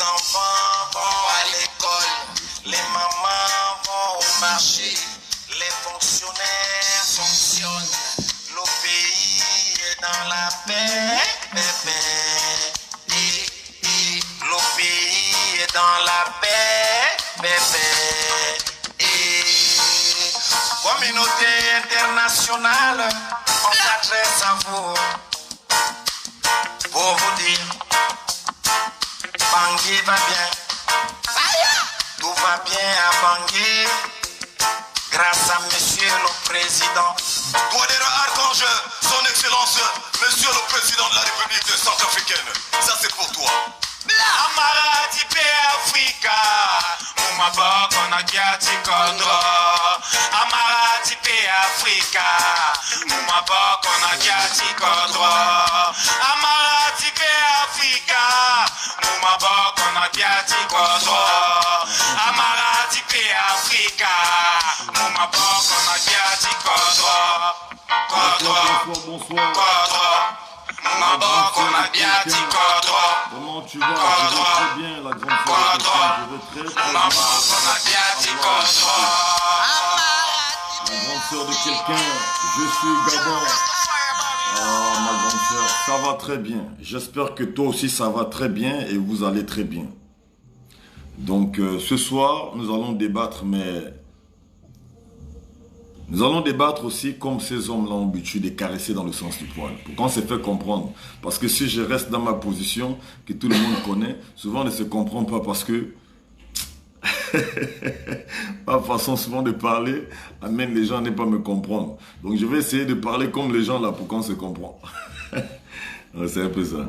enfants vont à l'école, les mamans vont au marché, les fonctionnaires fonctionnent, le pays est dans la paix, le pays est dans la paix, Communauté internationale, on s'adresse à vous pour vous dire, Bangui va bien, tout va bien à Bangui, grâce à Monsieur le Président. Touadéra Archange, son Excellence, Monsieur le Président de la République centrafricaine, ça c'est pour toi. Amara Tipe Africa, Mumabok on a Kiati Kodro. Amara Tipe Africa, Mumabok on a Kiati Kodro. Amara Tipe Africa, Mumabok on a Kiati Kodro. Amara Tipe Africa, Mumabok on a Kiati Kodro. Bonsoir. Mumabok on a Kiati Kodro. Comment tu vas? Je vais très bien, la grande sœur de quelqu'un. Je vais très bien. La grande sœur de quelqu'un, je suis Gabon. Oh, ma grande sœur, ça va très bien. J'espère que toi aussi ça va très bien et vous allez très bien. Donc ce soir, nous allons débattre, mais nous allons débattre aussi comme ces hommes-là ont l'habitude de caresser dans le sens du poil, pour qu'on se fait comprendre. Parce que si je reste dans ma position, que tout le monde connaît, souvent on ne se comprend pas parce que ma façon souvent de parler amène les gens à ne pas me comprendre. Donc je vais essayer de parler comme les gens là pour qu'on se comprenne. C'est un peu ça.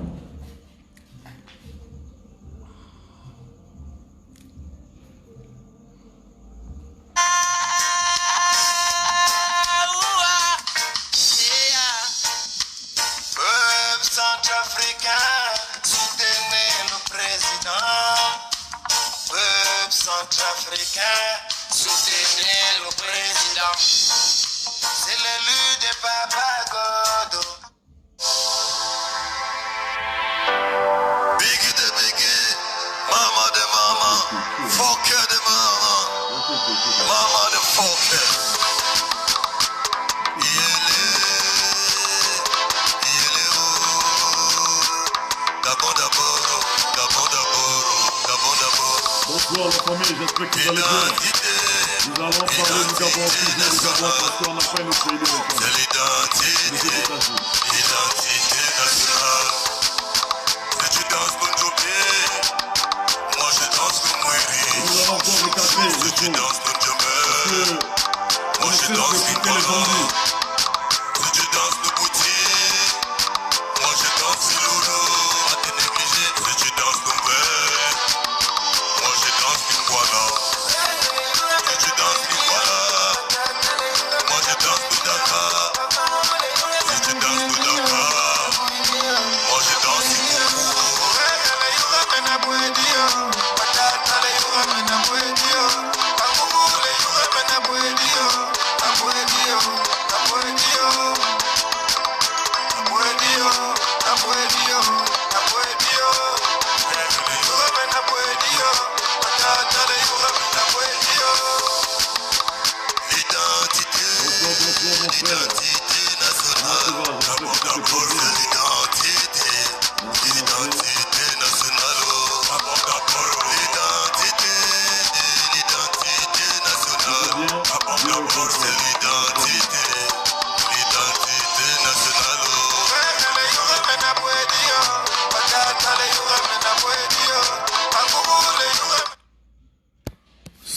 Centrafricain, soutenez le président. C'est l'élu de Papa Godo. Biggie de Biggie, Mama de Mama, Fokker de Mama, Mama de Fokker. Bonsoir la famille, j'espère que vous allez bien. Nous allons parler du Gabon, toujours du Gabon, parce qu'on n'a pas une autre pays de c'est l'identité nationale. Si tu danses pour Djobé, moi je danse pour Mouiri. Nous allons encore recadrer, Si tu danses pour Djobé, moi je danse pour Mbala. Si tu danses pour Bouti, moi je danse pour Lolo. À te négliger, si tu danses pour Mbé, moi je danse pour Mbala. Si tu danses pour Mbala, moi je danse pour Dakar. Si tu danses pour Dakar, moi je danse pour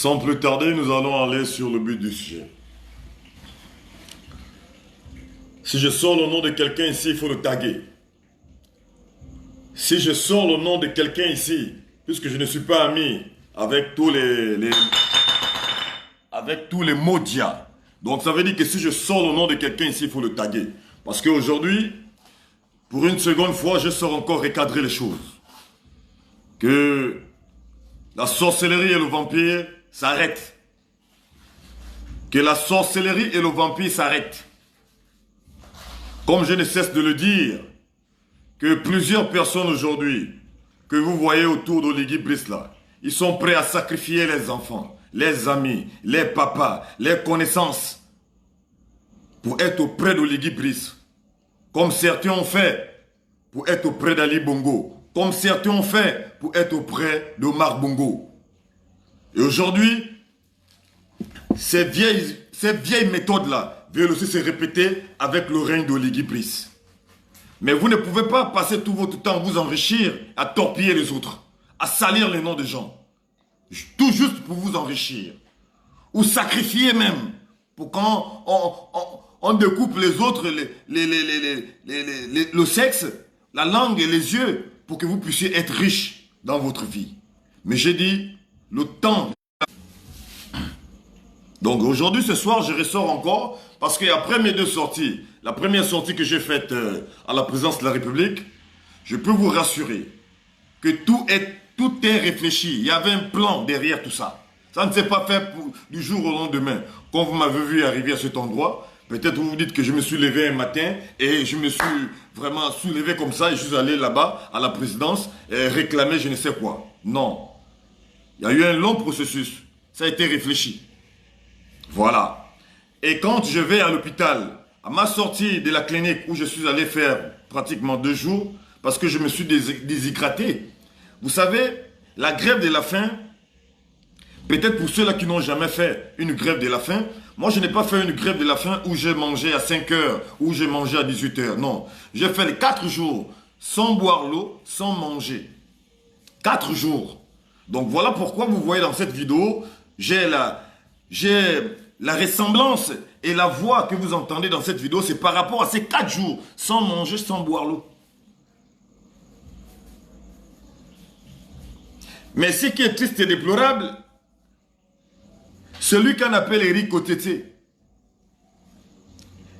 Sans plus tarder, nous allons aller sur le but du sujet. Si je sors le nom de quelqu'un ici, il faut le taguer. Si je sors le nom de quelqu'un ici, puisque je ne suis pas ami avec tous les médias, donc ça veut dire que si je sors le nom de quelqu'un ici, il faut le taguer. Parce qu'aujourd'hui, pour une seconde fois, je sors encore recadrer les choses. Que la sorcellerie et le vampire s'arrêtent. Que la sorcellerie et le vampire s'arrêtent. Comme je ne cesse de le dire, que plusieurs personnes aujourd'hui que vous voyez autour d'Oligui Brice là, ils sont prêts à sacrifier les enfants, les amis, les papas, les connaissances pour être auprès d'Oligui Brice. Comme certains ont fait pour être auprès d'Ali Bongo. Comme certains ont fait pour être auprès d'Omar Bongo. Et aujourd'hui, ces vieilles méthodes-là veulent aussi se répéter avec le règne d'Oligui Brice. Mais vous ne pouvez pas passer tout votre temps à vous enrichir, à torpiller les autres, à salir les noms des gens. Tout juste pour vous enrichir. Ou sacrifier même. Pour quand on découpe les autres, le sexe, la langue et les yeux, pour que vous puissiez être riche dans votre vie. Mais j'ai dit, le temps. Donc aujourd'hui, ce soir, je ressors encore, parce qu'après mes deux sorties, la première sortie que j'ai faite à la présidence de la République, je peux vous rassurer que tout est réfléchi. Il y avait un plan derrière tout ça. Ça ne s'est pas fait du jour au lendemain. Quand vous m'avez vu arriver à cet endroit, peut-être vous vous dites que je me suis levé un matin et je me suis vraiment soulevé comme ça et je suis allé là-bas à la présidence et réclamer je ne sais quoi. Non. Il y a eu un long processus. Ça a été réfléchi. Voilà. Et quand je vais à l'hôpital, à ma sortie de la clinique où je suis allé faire pratiquement 2 jours, parce que je me suis déshydraté. Vous savez, la grève de la faim, peut-être pour ceux-là qui n'ont jamais fait une grève de la faim, moi je n'ai pas fait une grève de la faim où j'ai mangé à 5 heures, où j'ai mangé à 18 heures. Non, j'ai fait les 4 jours sans boire l'eau, sans manger. 4 jours. Donc voilà pourquoi vous voyez dans cette vidéo, j'ai la ressemblance et la voix que vous entendez dans cette vidéo, c'est par rapport à ces 4 jours sans manger, sans boire l'eau. Mais ce qui est triste et déplorable, celui qu'on appelle Eric Otete.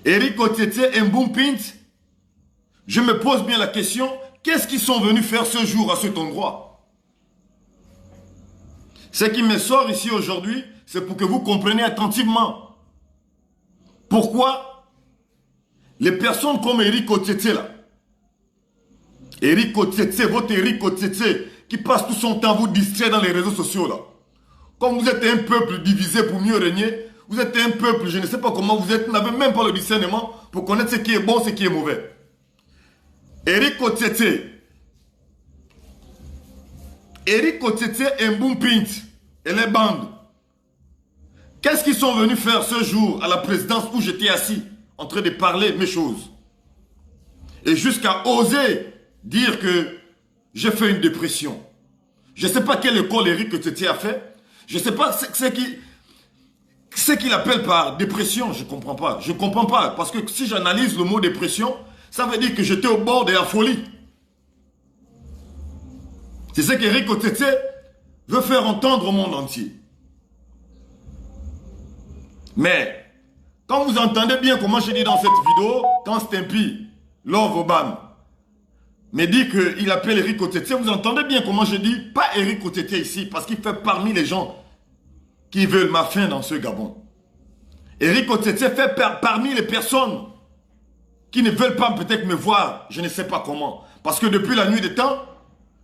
Eric Otete et Mbumpint, je me pose bien la question, qu'est-ce qu'ils sont venus faire ce jour à cet endroit? Ce qui me sort ici aujourd'hui, c'est pour que vous compreniez attentivement. Pourquoi les personnes comme Eric Otete là, Eric Otete, votre Eric Otete, qui passe tout son temps à vous distraire dans les réseaux sociaux là. Comme vous êtes un peuple divisé pour mieux régner, vous êtes un peuple, je ne sais pas comment vous êtes, vous n'avez même pas le discernement pour connaître ce qui est bon, ce qui est mauvais. Eric Otete et Mbumpint et les bandes, qu'est-ce qu'ils sont venus faire ce jour à la présidence où j'étais assis, en train de parler mes choses? Et jusqu'à oser dire que j'ai fait une dépression. Je ne sais pas quelle école Eric Otete a fait. Je ne sais pas ce qu'il appelle par dépression. Je ne comprends pas. Je ne comprends pas. Parce que si j'analyse le mot dépression, ça veut dire que j'étais au bord de la folie. C'est ce qu'Eric Otete veut faire entendre au monde entier. Mais, quand vous entendez bien comment je dis dans cette vidéo, quand Stimpy, Love Obama, me dit qu'il appelle Eric Otete, vous entendez bien comment je dis, pas Eric Otete ici, parce qu'il fait parmi les gens qui veulent ma fin dans ce Gabon. Eric Otete fait parmi les personnes qui ne veulent pas peut-être me voir, je ne sais pas comment. Parce que depuis la nuit des temps,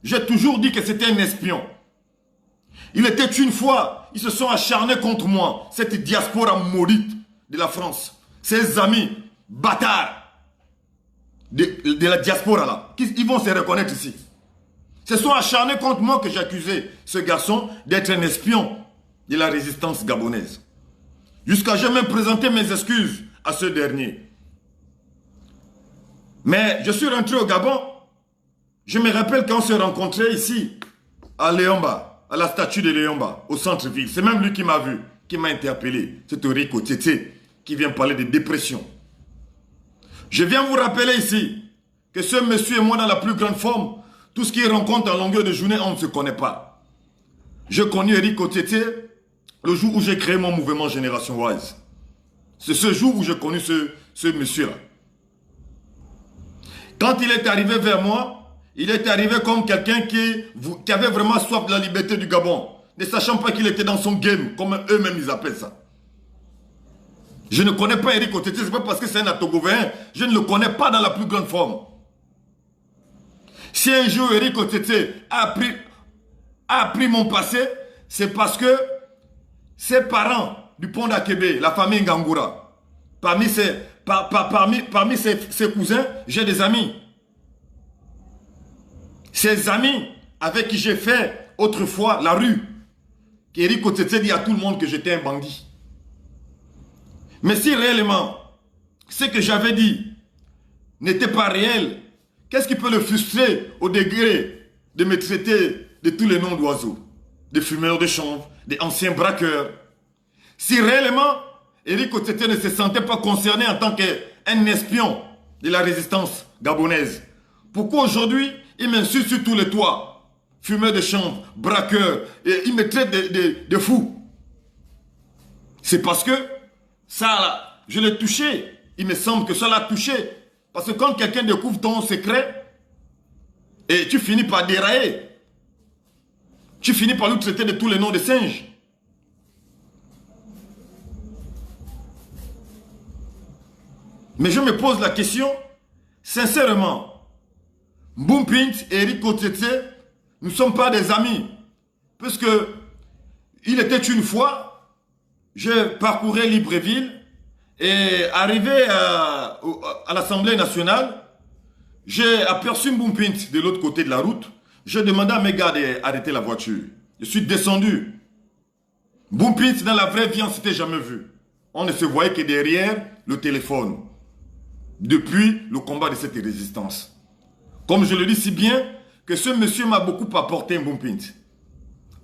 j'ai toujours dit que c'était un espion. Il était une fois, ils se sont acharnés contre moi, cette diaspora maudite de la France, ces amis bâtards de la diaspora là, ils vont se reconnaître ici. Se sont acharnés contre moi que j'accusais ce garçon d'être un espion de la résistance gabonaise. Jusqu'à j'ai même présenté mes excuses à ce dernier. Mais je suis rentré au Gabon. Je me rappelle quand on s'est rencontrés ici, à Léomba, à la statue de Léomba, au centre-ville. C'est même lui qui m'a vu, qui m'a interpellé. C'est Eric Otete qui vient parler de dépression. Je viens vous rappeler ici que ce monsieur et moi dans la plus grande forme, tout ce qu'il rencontre en longueur de journée, on ne se connaît pas. Je connais Eric Otete le jour où j'ai créé mon mouvement Génération Wise. C'est ce jour où j'ai connu ce monsieur-là. Quand il est arrivé vers moi, il est arrivé comme quelqu'un qui avait vraiment soif de la liberté du Gabon, ne sachant pas qu'il était dans son game, comme eux-mêmes ils appellent ça. Je ne connais pas Eric Otete, c'est pas parce que c'est un Atogovéen, je ne le connais pas dans la plus grande forme. Si un jour Eric Otete a appris mon passé, c'est parce que ses parents du pont d'Akébé, la famille Ngangura, parmi ses cousins, j'ai des amis. Ces amis avec qui j'ai fait autrefois la rue, qu'Eric Otete dit à tout le monde que j'étais un bandit. Mais si réellement ce que j'avais dit n'était pas réel, qu'est-ce qui peut le frustrer au degré de me traiter de tous les noms d'oiseaux, de fumeurs de chanvre, des anciens braqueurs? Si réellement Eric Otete ne se sentait pas concerné en tant qu'un espion de la résistance gabonaise, pourquoi aujourd'hui il m'insulte sur tous les toits? Fumeur de chanvre, braqueur, et il me traite de fou. C'est parce que ça, là, je l'ai touché. Il me semble que ça l'a touché. Parce que quand quelqu'un découvre ton secret, et tu finis par dérailler, tu finis par lui traiter de tous les noms de singes. Mais je me pose la question, sincèrement, Mbumpint et Eric Otete, nous ne sommes pas des amis. Puisque il était une fois, je parcourais Libreville et arrivé à l'Assemblée nationale, j'ai aperçu Mbumpint de l'autre côté de la route. Je demandé à mes gars d'arrêter la voiture. Je suis descendu. Mbumpint, dans la vraie vie, on ne s'était jamais vu. On ne se voyait que derrière le téléphone. Depuis le combat de cette résistance. Comme je le dis si bien, que ce monsieur m'a beaucoup apporté, Mbumpint.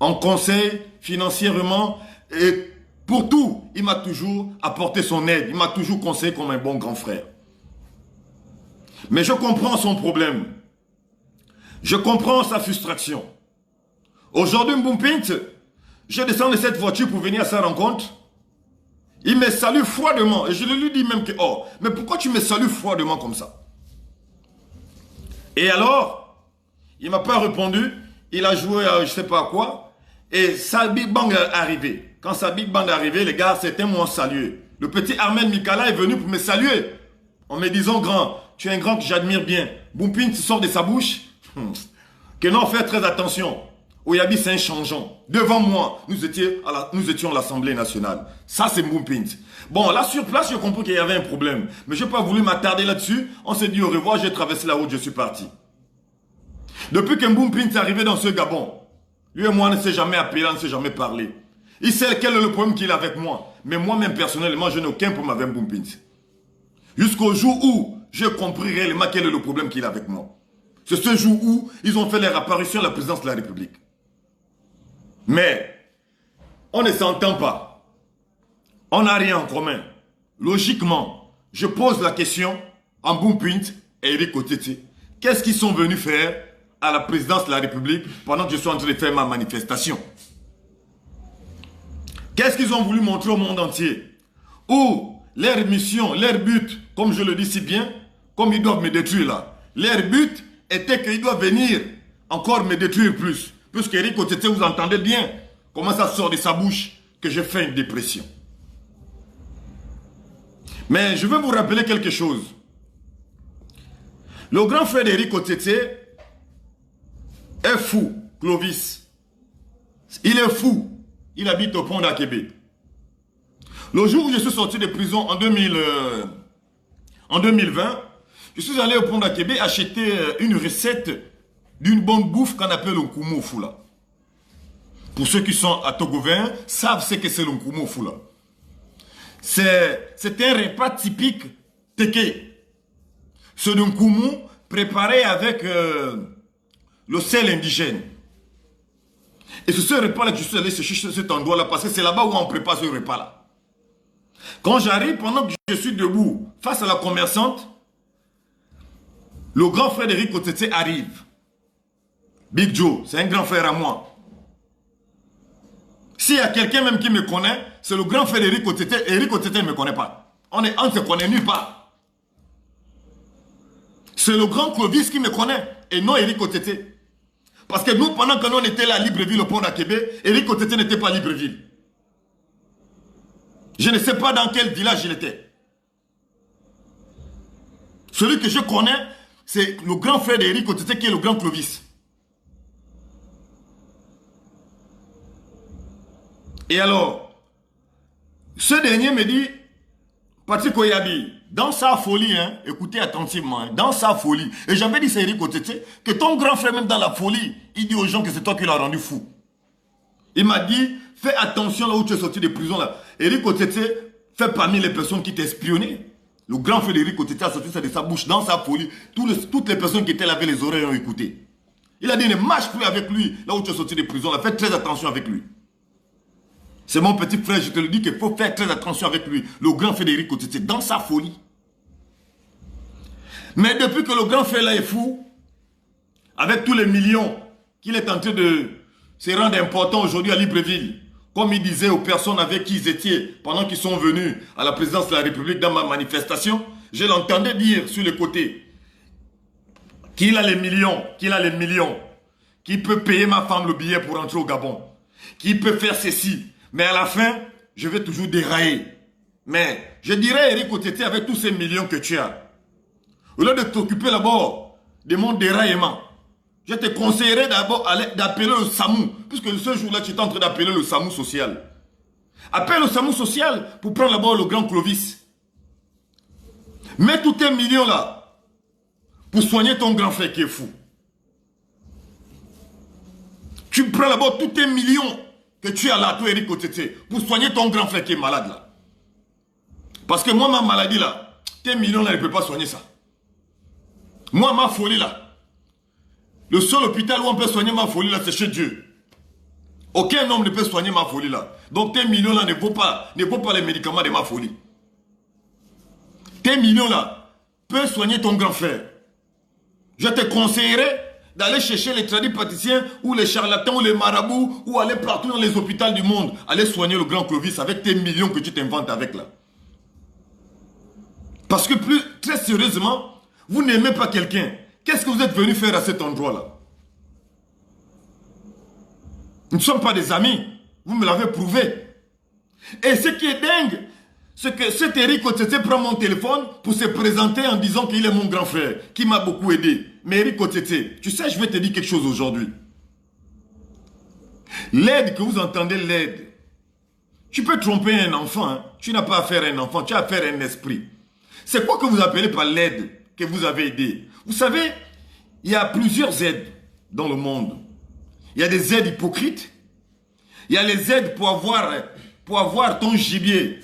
En conseil, financièrement, et pour tout, il m'a toujours apporté son aide. Il m'a toujours conseillé comme un bon grand frère. Mais je comprends son problème. Je comprends sa frustration. Aujourd'hui, Mbumpint, je descends de cette voiture pour venir à sa rencontre. Il me salue froidement. Et je lui dis même que, oh, mais pourquoi tu me salues froidement comme ça? Et alors, il ne m'a pas répondu. Il a joué à je ne sais pas quoi. Et sa Big Bang est arrivé. Quand sa Big Bang est arrivé, les gars, certains m'ont salué. Le petit Ahmed Mikala est venu pour me saluer. En me disant, grand, tu es un grand que j'admire bien. Mbumpint sort de sa bouche. Que non, faites très attention. Oyabi, c'est un changeant. Devant moi, nous étions à l'Assemblée nationale. Ça, c'est Mbumpint. Bon, là, sur place, je comprends qu'il y avait un problème. Mais je n'ai pas voulu m'attarder là-dessus. On s'est dit au revoir, j'ai traversé la route, je suis parti. Depuis que Mbumpint est arrivé dans ce Gabon, lui et moi, on ne s'est jamais appelé, on ne s'est jamais parlé. Il sait quel est le problème qu'il a avec moi. Mais moi-même, personnellement, je n'ai aucun problème avec Mbumpint. Jusqu'au jour où j'ai compris réellement quel est le problème qu'il a avec moi. C'est ce jour où ils ont fait leur apparition à la présidence de la République. Mais, on ne s'entend pas. On n'a rien en commun. Logiquement, je pose la question à Mbumpint et Eric Otete. Qu'est-ce qu'ils sont venus faire à la présidence de la République pendant que je suis en train de faire ma manifestation? Qu'est-ce qu'ils ont voulu montrer au monde entier? Ou leur mission, leur but, comme je le dis si bien, comme ils doivent me détruire là, leur but était qu'ils doivent venir encore me détruire plus. Puisque Eric Otete, vous entendez bien comment ça sort de sa bouche que j'ai fait une dépression. Mais je veux vous rappeler quelque chose. Le grand frère d'Eric Otete est fou, Clovis. Il est fou. Il habite au pont d'Akébé. Le jour où je suis sorti de prison en 2020, je suis allé au pont d'Akébé acheter une recette d'une bonne bouffe qu'on appelle le Nkumo Fula. Pour ceux qui sont à Togovin, savent ce que c'est le Nkumo Fula. C'est un repas typique Teke. C'est le Nkumo préparé avec le sel indigène. Et c'est ce repas-là que je suis allé chercher cet endroit-là parce que c'est là-bas où on prépare ce repas-là. Quand j'arrive, pendant que je suis debout face à la commerçante, le grand frère d'Eric Otete arrive. Big Joe, c'est un grand frère à moi. S'il y a quelqu'un même qui me connaît, c'est le grand frère d'Eric Otete. Eric Otete ne me connaît pas. On ne se connaît nulle part. C'est le grand Clovis qui me connaît et non Eric Otete. Parce que nous, pendant que nous on était là à Libreville, au pont d'Akébé, Eric Otete n'était pas à Libreville. Je ne sais pas dans quel village il était. Celui que je connais, c'est le grand frère d'Éric Otete qui est le grand Clovis. Et alors, ce dernier me dit, Patrick Oyabi, dans sa folie, hein, écoutez attentivement, hein, dans sa folie, et j'avais dit c'est Éric Otete, que ton grand frère même dans la folie, il dit aux gens que c'est toi qui l'as rendu fou. Il m'a dit, fais attention là où tu es sorti de prison là. Éric Otete fait parmi les personnes qui t'espionnaient. Le grand frère d'Éric Otete a sorti ça de sa bouche, dans sa folie. Toutes les personnes qui étaient là avec les oreilles ont écouté. Il a dit, ne marche plus avec lui, là où tu es sorti de prison là, fais très attention avec lui. C'est mon petit frère, je te le dis qu'il faut faire très attention avec lui. Le grand frère d'Éric Otete, dans sa folie. Mais depuis que le grand frère là est fou, avec tous les millions qu'il est en train de se rendre important aujourd'hui à Libreville, comme il disait aux personnes avec qui ils étaient pendant qu'ils sont venus à la présidence de la République dans ma manifestation, je l'entendais dire sur le côté qu'il a les millions, qu'il peut payer ma femme le billet pour rentrer au Gabon, qu'il peut faire ceci. Mais à la fin, je vais toujours dérailler. Mais je dirais, Éric Otete, avec tous ces millions que tu as, au lieu de t'occuper d'abord de mon déraillement, je te conseillerais d'abord d'appeler le SAMU, puisque ce jour-là, tu es en train d'appeler le SAMU social. Appelle le SAMU social pour prendre d'abord le grand Clovis. Mets tous tes millions là pour soigner ton grand frère qui est fou. Tu prends d'abord tous tes millions que tu as là, toi Éric Otete, pour soigner ton grand frère qui est malade là. Parce que moi, ma maladie là, tes millions là, ne peuvent pas soigner ça. Moi, ma folie là, le seul hôpital où on peut soigner ma folie là, c'est chez Dieu. Aucun homme ne peut soigner ma folie là. Donc tes millions là ne vaut pas les médicaments de ma folie. Tes millions là peuvent soigner ton grand frère. Je te conseillerais d'aller chercher les tradipraticiens ou les charlatans ou les marabouts ou aller partout dans les hôpitaux du monde. Aller soigner le grand Clovis avec tes millions que tu t'inventes avec là. Parce que très sérieusement, vous n'aimez pas quelqu'un. Qu'est-ce que vous êtes venu faire à cet endroit-là? Nous ne sommes pas des amis. Vous me l'avez prouvé. Et ce qui est dingue, c'est que cet Éric Otete prend mon téléphone pour se présenter en disant qu'il est mon grand frère, qui m'a beaucoup aidé. Mais Éric Otete, tu sais, je vais te dire quelque chose aujourd'hui. L'aide que vous entendez, l'aide. Tu peux tromper un enfant. Hein? Tu n'as pas affaire à un enfant, tu as affaire à un esprit. C'est quoi que vous appelez par l'aide que vous avez aidé? Vous savez, il y a plusieurs aides dans le monde. Il y a des aides hypocrites. Il y a les aides pour avoir ton gibier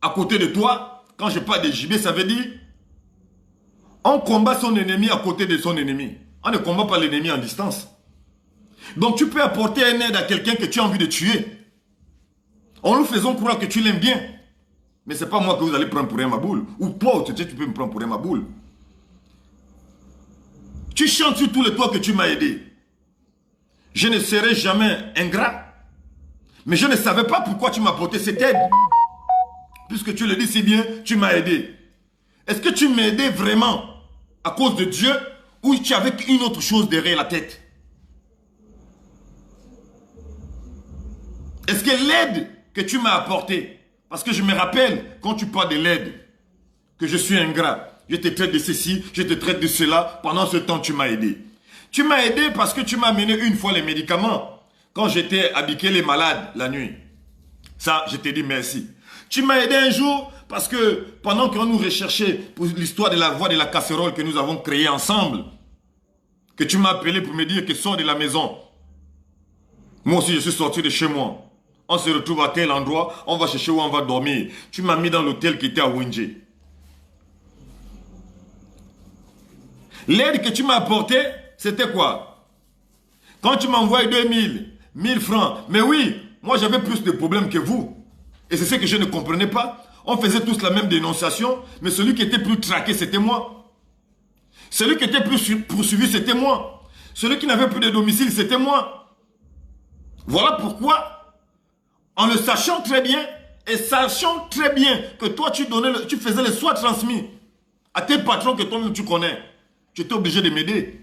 à côté de toi. Quand je parle de gibier, ça veut dire on combat son ennemi à côté de son ennemi. On ne combat pas l'ennemi en distance. Donc tu peux apporter une aide à quelqu'un que tu as envie de tuer. En nous faisant croire que tu l'aimes bien. Mais ce n'est pas moi que vous allez prendre pour un maboule. Ou toi, tu peux me prendre pour un maboule. Tu chantes sur tous les toits que tu m'as aidé. Je ne serai jamais ingrat. Mais je ne savais pas pourquoi tu m'as apporté cette aide. Puisque tu le dis si bien, tu m'as aidé. Est-ce que tu m'as aidé vraiment à cause de Dieu ou tu avais une autre chose derrière la tête? Est-ce que l'aide que tu m'as apportée, parce que je me rappelle quand tu parles de l'aide, que je suis ingrat, je te traite de ceci, je te traite de cela, pendant ce temps tu m'as aidé. Tu m'as aidé parce que tu m'as amené une fois les médicaments, quand j'étais habillé les malades la nuit. Ça, je t'ai dit merci. Tu m'as aidé un jour parce que pendant qu'on nous recherchait pour l'histoire de la voix de la casserole que nous avons créée ensemble, que tu m'as appelé pour me dire que sors de la maison. Moi aussi, je suis sorti de chez moi. On se retrouve à tel endroit, on va chercher où on va dormir. Tu m'as mis dans l'hôtel qui était à Winge. L'aide que tu m'as apportée, c'était quoi? Quand tu m'as envoyé 2000, 1000 francs, mais oui, moi j'avais plus de problèmes que vous. Et c'est ce que je ne comprenais pas. On faisait tous la même dénonciation, mais celui qui était plus traqué, c'était moi. Celui qui était plus poursuivi, c'était moi. Celui qui n'avait plus de domicile, c'était moi. Voilà pourquoi, en le sachant très bien, et sachant très bien que toi, tu faisais les soins transmis à tes patrons que toi-même tu connais, tu étais obligé de m'aider.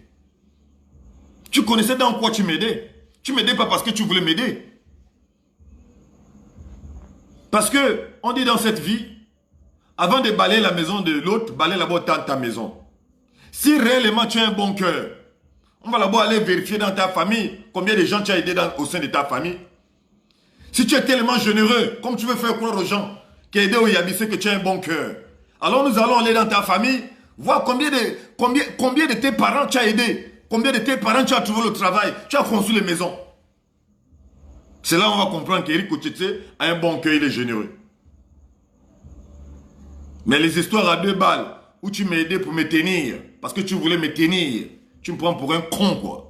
Tu connaissais dans quoi tu m'aidais. Tu m'aidais pas parce que tu voulais m'aider. Parce que, on dit dans cette vie, avant de balayer la maison de l'autre, balaye d'abord ta maison. Si réellement tu as un bon cœur, on va d'abord aller vérifier dans ta famille combien de gens tu as aidé au sein de ta famille. Si tu es tellement généreux, comme tu veux faire croire aux gens qui aidé au Yabissé que tu as un bon cœur, alors nous allons aller dans ta famille, voir combien de tes parents tu as aidé, combien de tes parents tu as trouvé le travail, tu as construit les maisons. C'est là où on va comprendre qu'Éric Otete a un bon cœur, il est généreux. Mais les histoires à 2 balles, où tu m'as aidé pour me tenir, parce que tu voulais me tenir, tu me prends pour un con, quoi.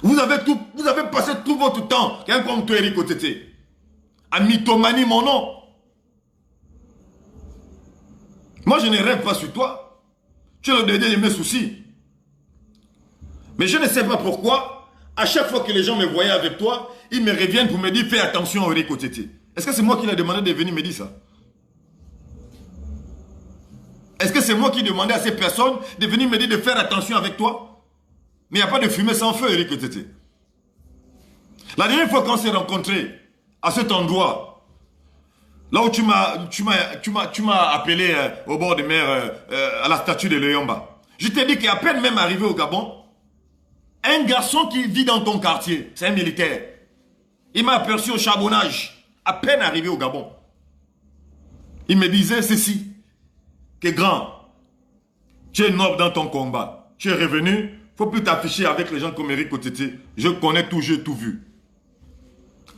Vous avez passé tout votre temps, quelqu'un comme toi, Éric Otete, à mythomanie mon nom. Moi, je ne rêve pas sur toi. Tu es le dernier de mes soucis. Mais je ne sais pas pourquoi, à chaque fois que les gens me voyaient avec toi, ils me reviennent pour me dire, fais attention à Éric Otete. Est-ce que c'est moi qui l'ai demandé de venir me dire ça? Est-ce que c'est moi qui demandais à ces personnes de venir me dire de faire attention avec toi? Mais il n'y a pas de fumée sans feu, Éric Otete. La dernière fois qu'on s'est rencontrés, à cet endroit, là où tu m'as appelé au bord de mer, à la statue de Leyomba, je t'ai dit qu'à peine même arrivé au Gabon, un garçon qui vit dans ton quartier, c'est un militaire, il m'a aperçu au charbonnage, à peine arrivé au Gabon. Il me disait ceci, que grand, tu es noble dans ton combat, tu es revenu, il ne faut plus t'afficher avec les gens comme Éric Otete, je connais tout, j'ai tout vu.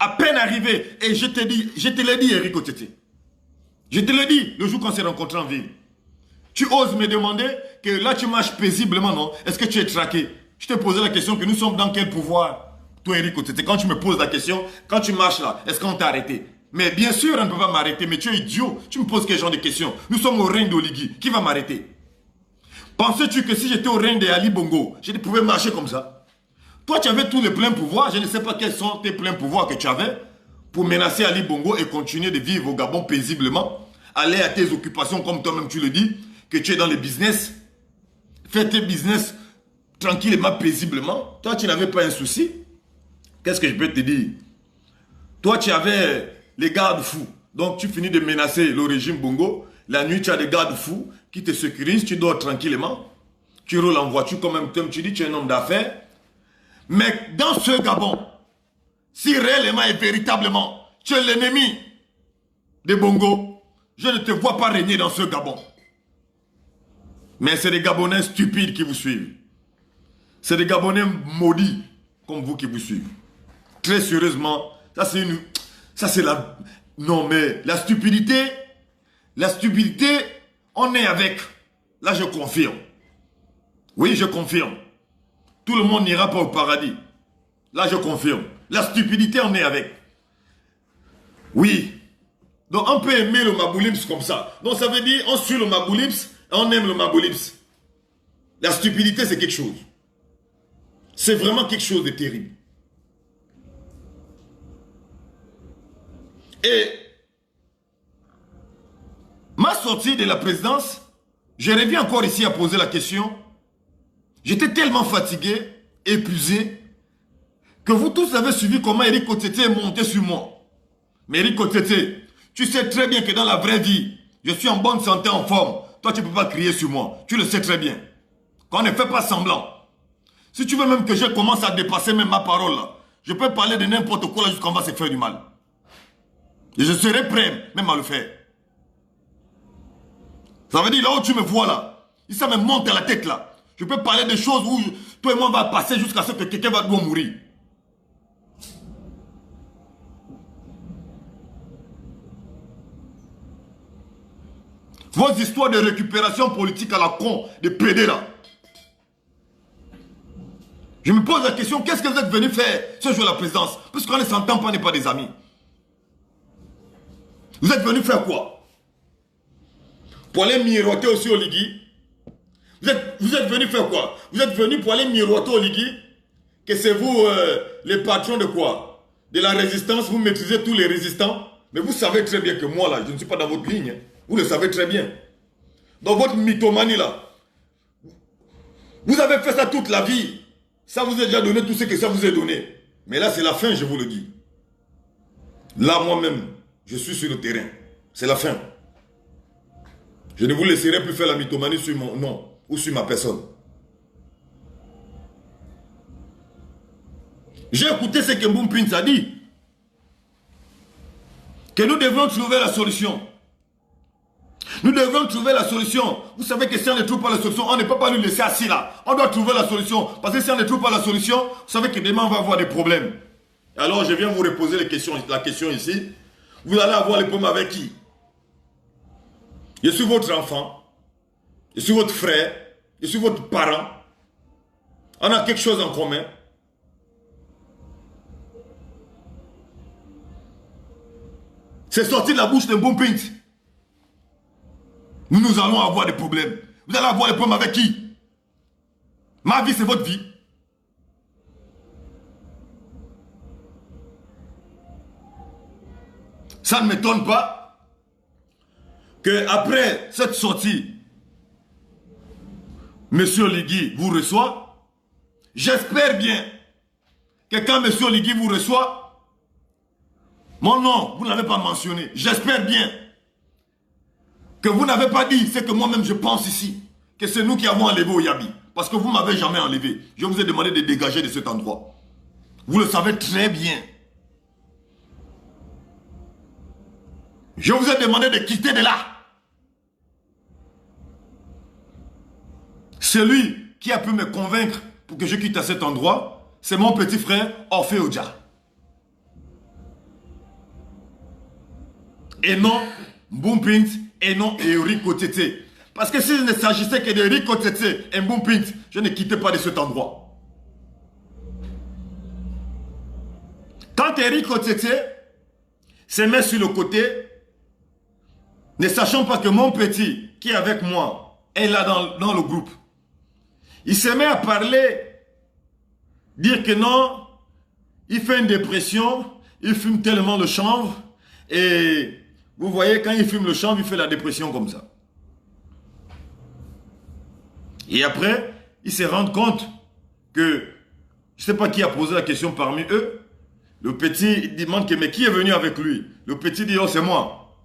À peine arrivé, et je te l'ai dit Éric Otete, je te l'ai dit le jour qu'on s'est rencontrés en ville. Tu oses me demander que là tu marches paisiblement, non? Est-ce que tu es traqué? Je t'ai posé la question que nous sommes dans quel pouvoir? Toi, Éric Otete, quand tu me poses la question, quand tu marches là, est-ce qu'on t'a arrêté? Mais bien sûr, on ne peut pas m'arrêter, mais tu es idiot. Tu me poses quel genre de questions? Nous sommes au règne d'Oligui. Qui va m'arrêter? Pensais-tu que si j'étais au règne d'Ali Bongo, je pouvais marcher comme ça? Toi, tu avais tous les pleins pouvoirs. Je ne sais pas quels sont tes pleins pouvoirs que tu avais pour menacer Ali Bongo et continuer de vivre au Gabon paisiblement. Aller à tes occupations comme toi-même tu le dis, que tu es dans le business. Fais tes business tranquillement, paisiblement. Toi, tu n'avais pas un souci. Qu'est-ce que je peux te dire? Toi, tu avais les gardes-fous. Donc, tu finis de menacer le régime Bongo. La nuit, tu as des gardes-fous qui te sécurisent. Tu dors tranquillement. Tu roules en voiture comme un homme. Tu dis tu es un homme d'affaires. Mais dans ce Gabon, si réellement et véritablement, tu es l'ennemi de Bongo, je ne te vois pas régner dans ce Gabon. Mais c'est des Gabonais stupides qui vous suivent. C'est des Gabonais maudits comme vous qui vous suivent. Très sérieusement, ça c'est la... Non mais la stupidité, on est avec. Là je confirme. Oui, je confirme. Tout le monde n'ira pas au paradis. Là je confirme. La stupidité, on est avec. Oui. Donc on peut aimer le Maboulips comme ça. Donc ça veut dire on suit le Maboulips et on aime le Maboulips. La stupidité c'est quelque chose. C'est vraiment quelque chose de terrible. Et ma sortie de la présidence, je reviens encore ici à poser la question. J'étais tellement fatigué, épuisé, que vous tous avez suivi comment Éric Otete est monté sur moi. Mais Éric Otete, tu sais très bien que dans la vraie vie, je suis en bonne santé, en forme. Toi, tu ne peux pas crier sur moi. Tu le sais très bien. Qu'on ne fait pas semblant. Si tu veux même que je commence à dépasser même ma parole, là, je peux parler de n'importe quoi jusqu'à qu'on va se faire du mal. Et je serai prêt même à le faire. Ça veut dire là où tu me vois là, ça me monte à la tête là. Je peux parler de choses où toi et moi on va passer jusqu'à ce que quelqu'un doit mourir. Vos histoires de récupération politique à la con, de PD là. Je me pose la question, qu'est-ce que vous êtes venu faire ce jour à la présidence? Puisqu'on ne s'entend pas, on n'est pas des amis. Vous êtes venu faire quoi? Pour aller miroiter aussi au Ligui? Vous êtes venu faire quoi? Vous êtes venu pour aller miroiter au Ligui? Que c'est vous les patrons de quoi? De la résistance, vous maîtrisez tous les résistants? Mais vous savez très bien que moi là, je ne suis pas dans votre ligne. Hein. Vous le savez très bien. Dans votre mythomanie là, vous avez fait ça toute la vie. Ça vous a déjà donné tout ce que ça vous a donné. Mais là c'est la fin, je vous le dis. Là moi-même, je suis sur le terrain. C'est la fin. Je ne vous laisserai plus faire la mythomanie sur mon nom ou sur ma personne. J'ai écouté ce que Mboum Prince a dit. Que nous devons trouver la solution. Nous devons trouver la solution. Vous savez que si on ne trouve pas la solution, on ne peut pas nous laisser assis là. On doit trouver la solution. Parce que si on ne trouve pas la solution, vous savez que demain on va avoir des problèmes. Alors je viens vous reposer la question ici. Vous allez avoir les problèmes avec qui? Je suis votre enfant. Je suis votre frère. Je suis votre parent. On a quelque chose en commun. C'est sorti de la bouche d'un bon Prince. Nous allons avoir des problèmes. Vous allez avoir des problèmes avec qui? Ma vie, c'est votre vie. Ça ne m'étonne pas que après cette sortie, Monsieur Ligui vous reçoit. J'espère bien que quand Monsieur Ligui vous reçoit, mon nom, vous n'avez pas mentionné. J'espère bien que vous n'avez pas dit ce que moi-même je pense ici. Que c'est nous qui avons enlevé Oyabi. Parce que vous ne m'avez jamais enlevé. Je vous ai demandé de dégager de cet endroit. Vous le savez très bien. Je vous ai demandé de quitter de là. Celui qui a pu me convaincre pour que je quitte à cet endroit, c'est mon petit frère Orphée Odja. Et non Mboum Prince, et non Rico Tete. Parce que s'il ne s'agissait que de Rico Tete et Mboum Prince, je ne quittais pas de cet endroit. Quand Rico Tete se met sur le côté, ne sachant pas que mon petit qui est avec moi est là dans le groupe, il se met à parler, dire que non, il fait une dépression, il fume tellement le chanvre, et vous voyez, quand il fume le chanvre, il fait la dépression comme ça. Et après, il se rend compte que, je ne sais pas qui a posé la question parmi eux, le petit demande que, mais qui est venu avec lui? Le petit dit, oh c'est moi.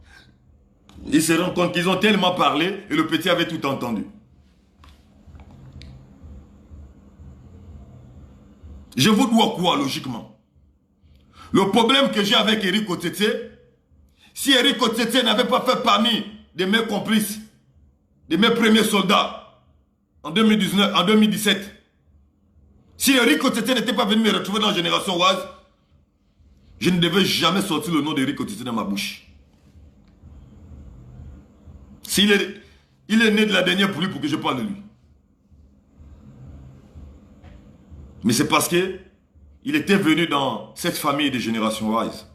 Il se rend compte qu'ils ont tellement parlé, et le petit avait tout entendu. Je vous dois quoi, logiquement? Le problème que j'ai avec Eric Otete, si Eric Otete n'avait pas fait parmi de mes complices, de mes premiers soldats, en 2017, si Eric Otete n'était pas venu me retrouver dans la génération Oise, je ne devais jamais sortir le nom d'Eric Otete dans ma bouche. Il est né de la dernière pluie pour que je parle de lui. Mais c'est parce que il était venu dans cette famille de Génération Wise.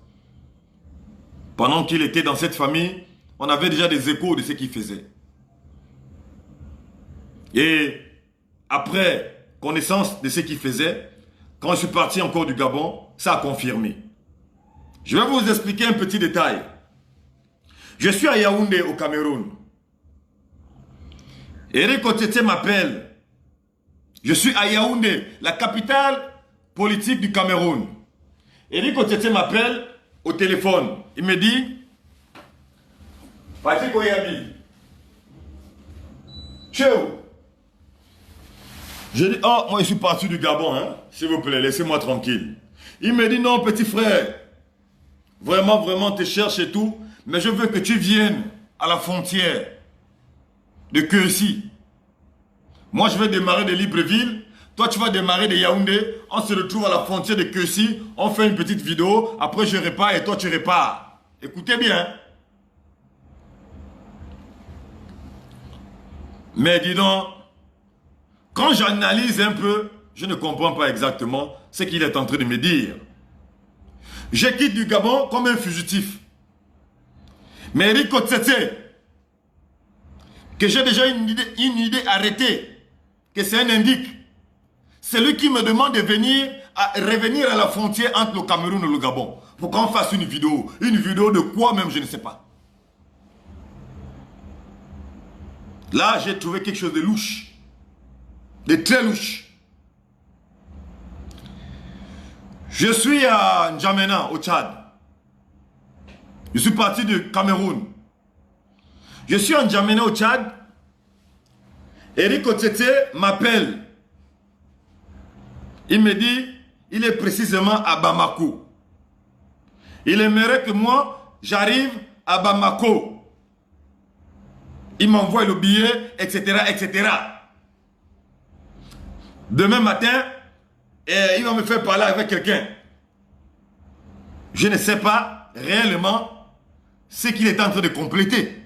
Pendant qu'il était dans cette famille, on avait déjà des échos de ce qu'il faisait. Et après connaissance de ce qu'il faisait, quand je suis parti encore du Gabon, ça a confirmé. Je vais vous expliquer un petit détail. Je suis à Yaoundé au Cameroun. Eric Otete m'appelle. Je suis à Yaoundé, la capitale politique du Cameroun. Eric Otete m'appelle au téléphone. Il me dit, Patrick Oyabi, tu es où? Je dis, oh, moi je suis parti du Gabon, hein. S'il vous plaît, laissez-moi tranquille. Il me dit, non, petit frère, vraiment, vraiment, te cherche et tout, mais je veux que tu viennes à la frontière de Keusi. Moi, je vais démarrer de Libreville. Toi, tu vas démarrer de Yaoundé. On se retrouve à la frontière de Keusi. On fait une petite vidéo. Après, je répare et toi, tu répares. Écoutez bien. Mais dis donc, quand j'analyse un peu, je ne comprends pas exactement ce qu'il est en train de me dire. Je quitte du Gabon comme un fugitif. Mais Eric Otete, que j'ai déjà une idée arrêtée, que c'est un indique. C'est lui qui me demande de revenir à la frontière entre le Cameroun et le Gabon. Pour qu'on fasse une vidéo. Une vidéo de quoi même, je ne sais pas. Là, j'ai trouvé quelque chose de louche. De très louche. Je suis à N'Djamena, au Tchad. Je suis parti du Cameroun. Je suis en Djamena au Tchad. Eric Otete m'appelle. Il me dit, il est précisément à Bamako. Il aimerait que moi, j'arrive à Bamako. Il m'envoie le billet, etc., etc. Demain matin, il va me faire parler avec quelqu'un. Je ne sais pas réellement ce qu'il est en train de compléter.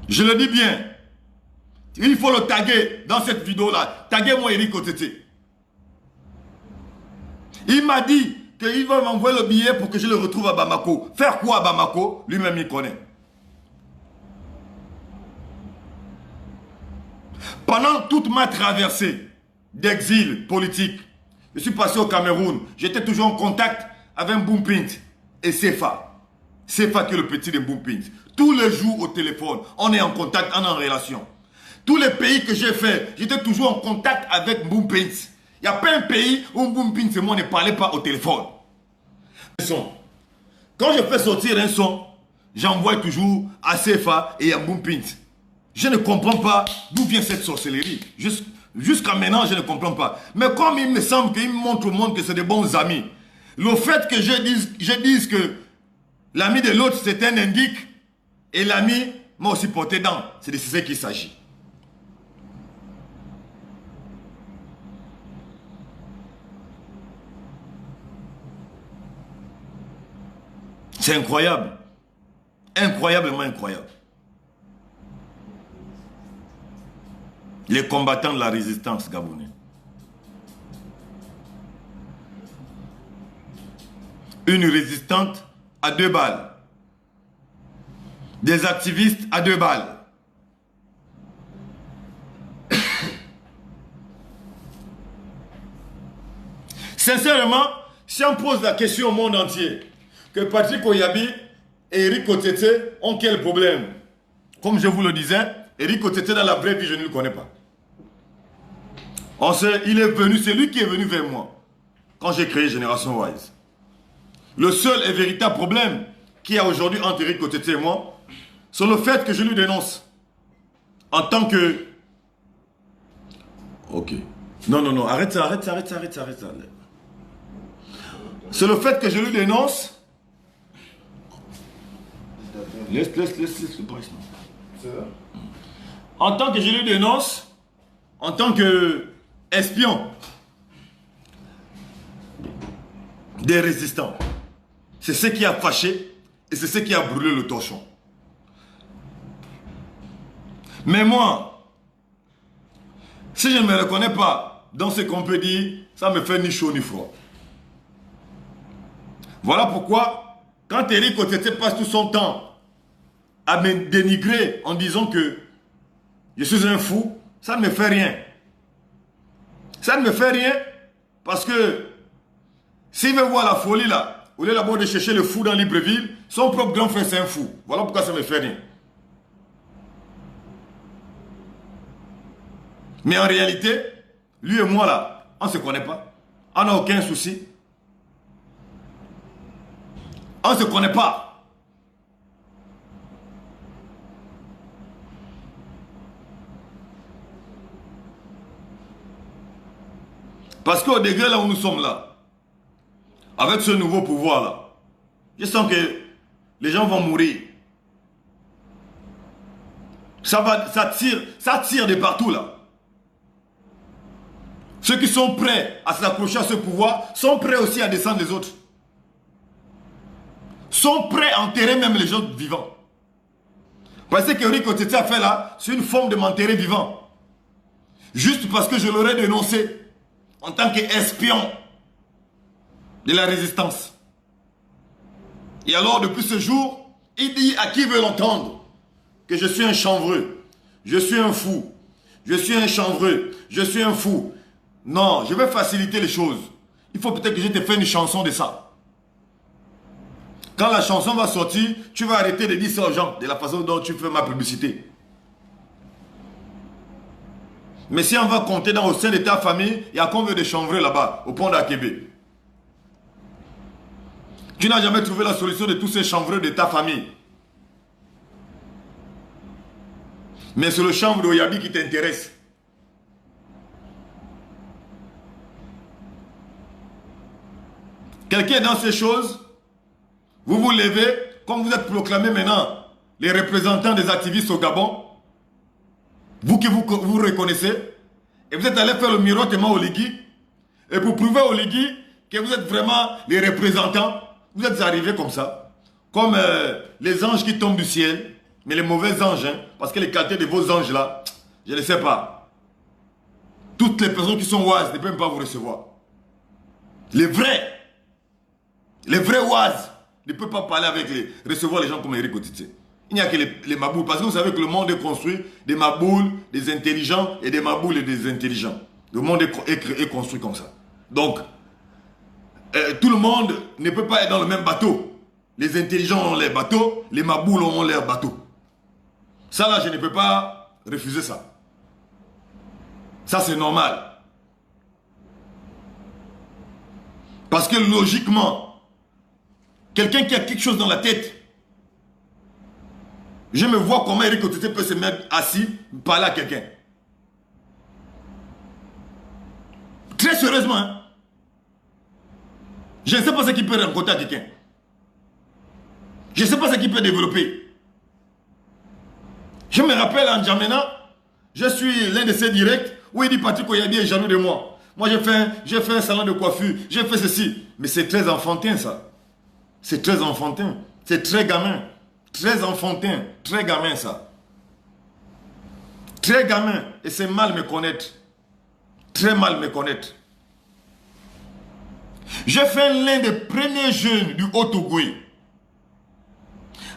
Je le dis bien. Il faut le taguer dans cette vidéo-là. Taguez-moi Eric Otete. Il m'a dit qu'il va m'envoyer le billet pour que je le retrouve à Bamako. Faire quoi à Bamako? Lui-même, il connaît. Pendant toute ma traversée d'exil politique, je suis passé au Cameroun. J'étais toujours en contact avec Mbumpint et Sefa. Sefa qui est le petit de Mbumpint. Tous les jours au téléphone, on est en contact, on est en relation. Tous les pays que j'ai fait, j'étais toujours en contact avec Mbumpint. Il n'y a pas un pays où Mbumpint et moi ne parlaient pas au téléphone. Quand je fais sortir un son, j'envoie toujours à Sefa et à Mbumpint. Je ne comprends pas d'où vient cette sorcellerie. Jusqu'à maintenant, je ne comprends pas. Mais comme il me semble qu'il me montre au monde que c'est des bons amis, le fait que je dise que l'ami de l'autre c'est un indique et l'ami m'a aussi porté dans, c'est de ce qu'il s'agit. C'est incroyable. Incroyablement incroyable. Les combattants de la résistance gabonaise. Une résistante à 2 balles. Des activistes à 2 balles. Sincèrement, si on pose la question au monde entier, que Patrick Oyabi et Eric Otete ont quel problème? Comme je vous le disais, Eric Otete dans la vraie vie, je ne le connais pas. On sait, il est venu, c'est lui qui est venu vers moi quand j'ai créé Génération Wise. Le seul et véritable problème qu'il y a aujourd'hui entre Eric Otete et moi, c'est le fait que je lui dénonce en tant que... Ok. Non, arrête ça. C'est le fait que je lui dénonce... Laisse le président. En tant que je lui dénonce, en tant que espion des résistants, c'est ce qui a fâché et c'est ce qui a brûlé le torchon. Mais moi, si je ne me reconnais pas dans ce qu'on peut dire, ça me fait ni chaud ni froid. Voilà pourquoi, quand Eric Otete passe tout son temps à me dénigrer en disant que je suis un fou, ça ne me fait rien. Ça ne me fait rien parce que s'il veut voir la folie là, au lieu d'abord de chercher le fou dans Libreville, son propre grand frère c'est un fou. Voilà pourquoi ça ne me fait rien. Mais en réalité, lui et moi là, on ne se connaît pas. On n'a aucun souci. On ne se connaît pas. Parce qu'au degré là où nous sommes là, avec ce nouveau pouvoir là, je sens que les gens vont mourir. Ça tire de partout là. Ceux qui sont prêts à s'accrocher à ce pouvoir sont prêts aussi à descendre les autres. Sont prêts à enterrer même les gens vivants. Parce que Eric Otete a fait là, c'est une forme de m'enterrer vivant. Juste parce que je l'aurais dénoncé en tant qu'espion de la résistance. Et alors, depuis ce jour, il dit à qui veut l'entendre que je suis un chanvreux, je suis un fou, je suis un chanvreux, je suis un fou. Non, je vais faciliter les choses. Il faut peut-être que je te fasse une chanson de ça. Quand la chanson va sortir, tu vas arrêter de dire ça aux gens, de la façon dont tu fais ma publicité. Mais si on va compter au sein de ta famille, il y a combien de chanvreux là-bas, au pont d'Akébé? Tu n'as jamais trouvé la solution de tous ces chanvreux de ta famille. Mais c'est le chanvre de Oyabi qui t'intéresse. Quelqu'un dans ces choses, vous vous levez, comme vous êtes proclamé maintenant les représentants des activistes au Gabon, vous qui vous reconnaissez, et vous êtes allé faire le miroitement au Ligui, et pour prouver au Ligui que vous êtes vraiment les représentants, vous êtes arrivés comme ça, comme les anges qui tombent du ciel, mais les mauvais anges, hein, parce que les qualités de vos anges là, je ne sais pas. Toutes les personnes qui sont oises ne peuvent même pas vous recevoir. Les vrais oises ne peuvent pas parler avec recevoir les gens comme Eric Otite. Il n'y a que les maboules, parce que vous savez que le monde est construit des maboules, des intelligents et des maboules et des intelligents. Le monde est construit comme ça. Donc, tout le monde ne peut pas être dans le même bateau. Les intelligents ont leurs bateaux, les maboules ont leurs bateaux. Ça là, je ne peux pas refuser ça. Ça c'est normal. Parce que logiquement, quelqu'un qui a quelque chose dans la tête, je me vois comment Eric Otite peut se mettre assis, parler à quelqu'un. Très sérieusement, hein? Je ne sais pas ce qu'il peut rencontrer à quelqu'un. Je ne sais pas ce qu'il peut développer. Je me rappelle en Djamena, je suis l'un de ces directs où il dit Patrick Oyabi est jaloux de moi. Moi j'ai fait un salon de coiffure, j'ai fait ceci. Mais c'est très enfantin ça. C'est très enfantin. C'est très gamin. Très enfantin. Très gamin ça. Très gamin. Et c'est mal me connaître. Très mal me connaître. J'ai fait l'un des premiers jeunes du Haut-Togoé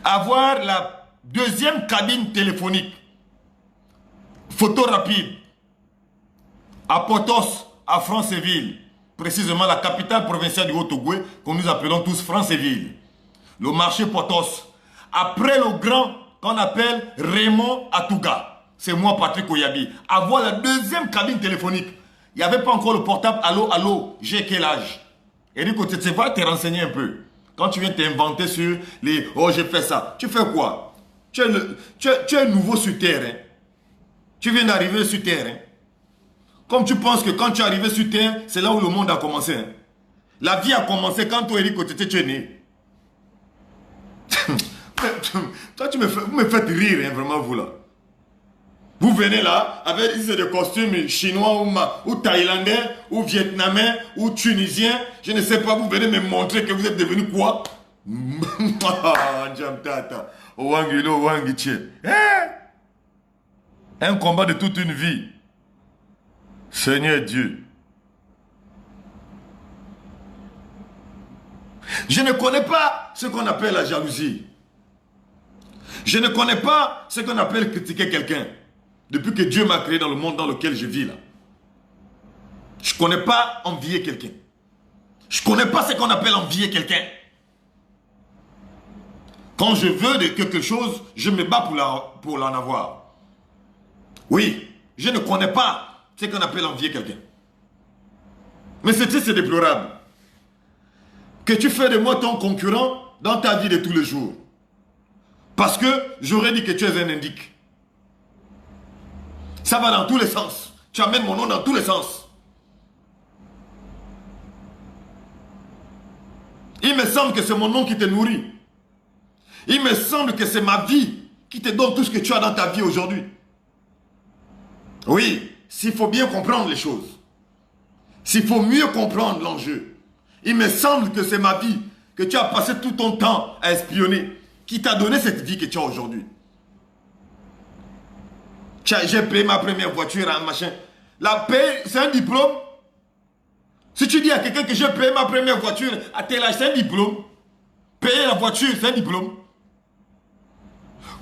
à avoir la deuxième cabine téléphonique. Photo rapide. À Potos, à Franceville. Précisément la capitale provinciale du Haut-Togoé, que nous appelons tous Franceville. Le marché Potos. Après le grand qu'on appelle Raymond Atouga. C'est moi, Patrick Oyabi. Avoir la deuxième cabine téléphonique. Il n'y avait pas encore le portable. Allô, allô, j'ai quel âge? Eric Otite, va te renseigner un peu. Quand tu viens t'inventer sur les... Oh, j'ai fait ça. Tu fais quoi? Tu es nouveau sur terre. Hein? Tu viens d'arriver sur terre. Hein? Comme tu penses que quand tu es arrivé sur terre, c'est là où le monde a commencé. Hein? La vie a commencé quand toi, Eric Otite, tu es né. Toi, vous me faites rire, hein, vraiment, vous là. Vous venez là, avec des costumes chinois ou thaïlandais, ou vietnamiens, ou tunisiens. Je ne sais pas, vous venez me montrer que vous êtes devenu quoi? Un combat de toute une vie. Seigneur Dieu. Je ne connais pas ce qu'on appelle la jalousie. Je ne connais pas ce qu'on appelle critiquer quelqu'un. Depuis que Dieu m'a créé dans le monde dans lequel je vis là. Je ne connais pas envier quelqu'un. Je ne connais pas ce qu'on appelle envier quelqu'un. Quand je veux de quelque chose, je me bats pour l'en avoir. Oui, je ne connais pas ce qu'on appelle envier quelqu'un. Mais c'est déplorable. Que tu fais de moi ton concurrent dans ta vie de tous les jours. Parce que j'aurais dit que tu es un indique. Ça va dans tous les sens. Tu amènes mon nom dans tous les sens. Il me semble que c'est mon nom qui te nourrit. Il me semble que c'est ma vie qui te donne tout ce que tu as dans ta vie aujourd'hui. Oui, s'il faut bien comprendre les choses. S'il faut mieux comprendre l'enjeu. Il me semble que c'est ma vie que tu as passé tout ton temps à espionner qui t'a donné cette vie que tu as aujourd'hui. J'ai payé ma première voiture, un machin. La paix, c'est un diplôme. Si tu dis à quelqu'un que j'ai payé ma première voiture à tel âge, c'est un diplôme. Payer la voiture, c'est un diplôme.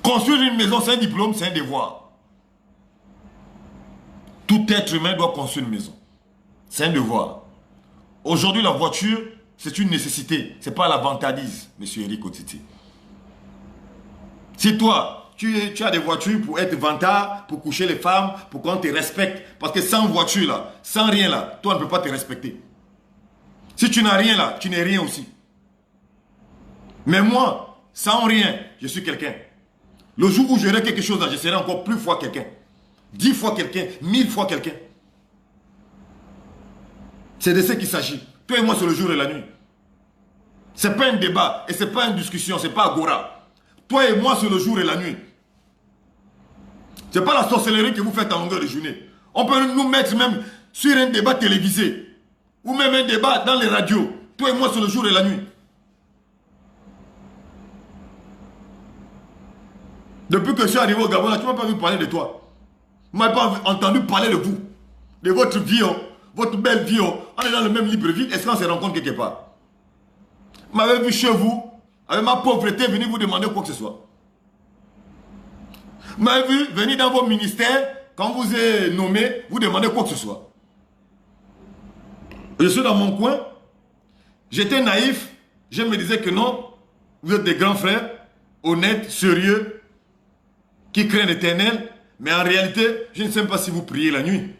Construire une maison, c'est un diplôme, c'est un devoir. Tout être humain doit construire une maison. C'est un devoir. Aujourd'hui, la voiture, c'est une nécessité. Ce n'est pas la vantardise, monsieur Eric Otite. Si toi, tu as des voitures pour être vantard, pour coucher les femmes, pour qu'on te respecte. Parce que sans voiture là, sans rien là, toi ne peux pas te respecter. Si tu n'as rien là, tu n'es rien aussi. Mais moi, sans rien, je suis quelqu'un. Le jour où j'aurai quelque chose là, je serai encore plus fois quelqu'un. 10 fois quelqu'un, 1000 fois quelqu'un. C'est de ce qu'il s'agit. Toi et moi, c'est le jour et la nuit. Ce n'est pas un débat et ce n'est pas une discussion, ce n'est pas Agora. Toi et moi, c'est le jour et la nuit. Ce n'est pas la sorcellerie que vous faites en longueur de journée. On peut nous mettre même sur un débat télévisé. Ou même un débat dans les radios. Toi et moi, c'est le jour et la nuit. Depuis que je suis arrivé au Gabon, tu ne m'as pas vu parler de toi. Tu ne m'as pas entendu parler de vous. De votre vie, votre belle vie. On est dans le même libre vie. Est-ce qu'on se rencontre quelque part? Vous m'avez vu chez vous, avec ma pauvreté, venir vous demander quoi que ce soit. Vous m'avez vu venir dans vos ministères, quand vous êtes nommé, vous demandez quoi que ce soit. Je suis dans mon coin, j'étais naïf, je me disais que non, vous êtes des grands frères, honnêtes, sérieux, qui craignent l'Éternel, mais en réalité, je ne sais même pas si vous priez la nuit.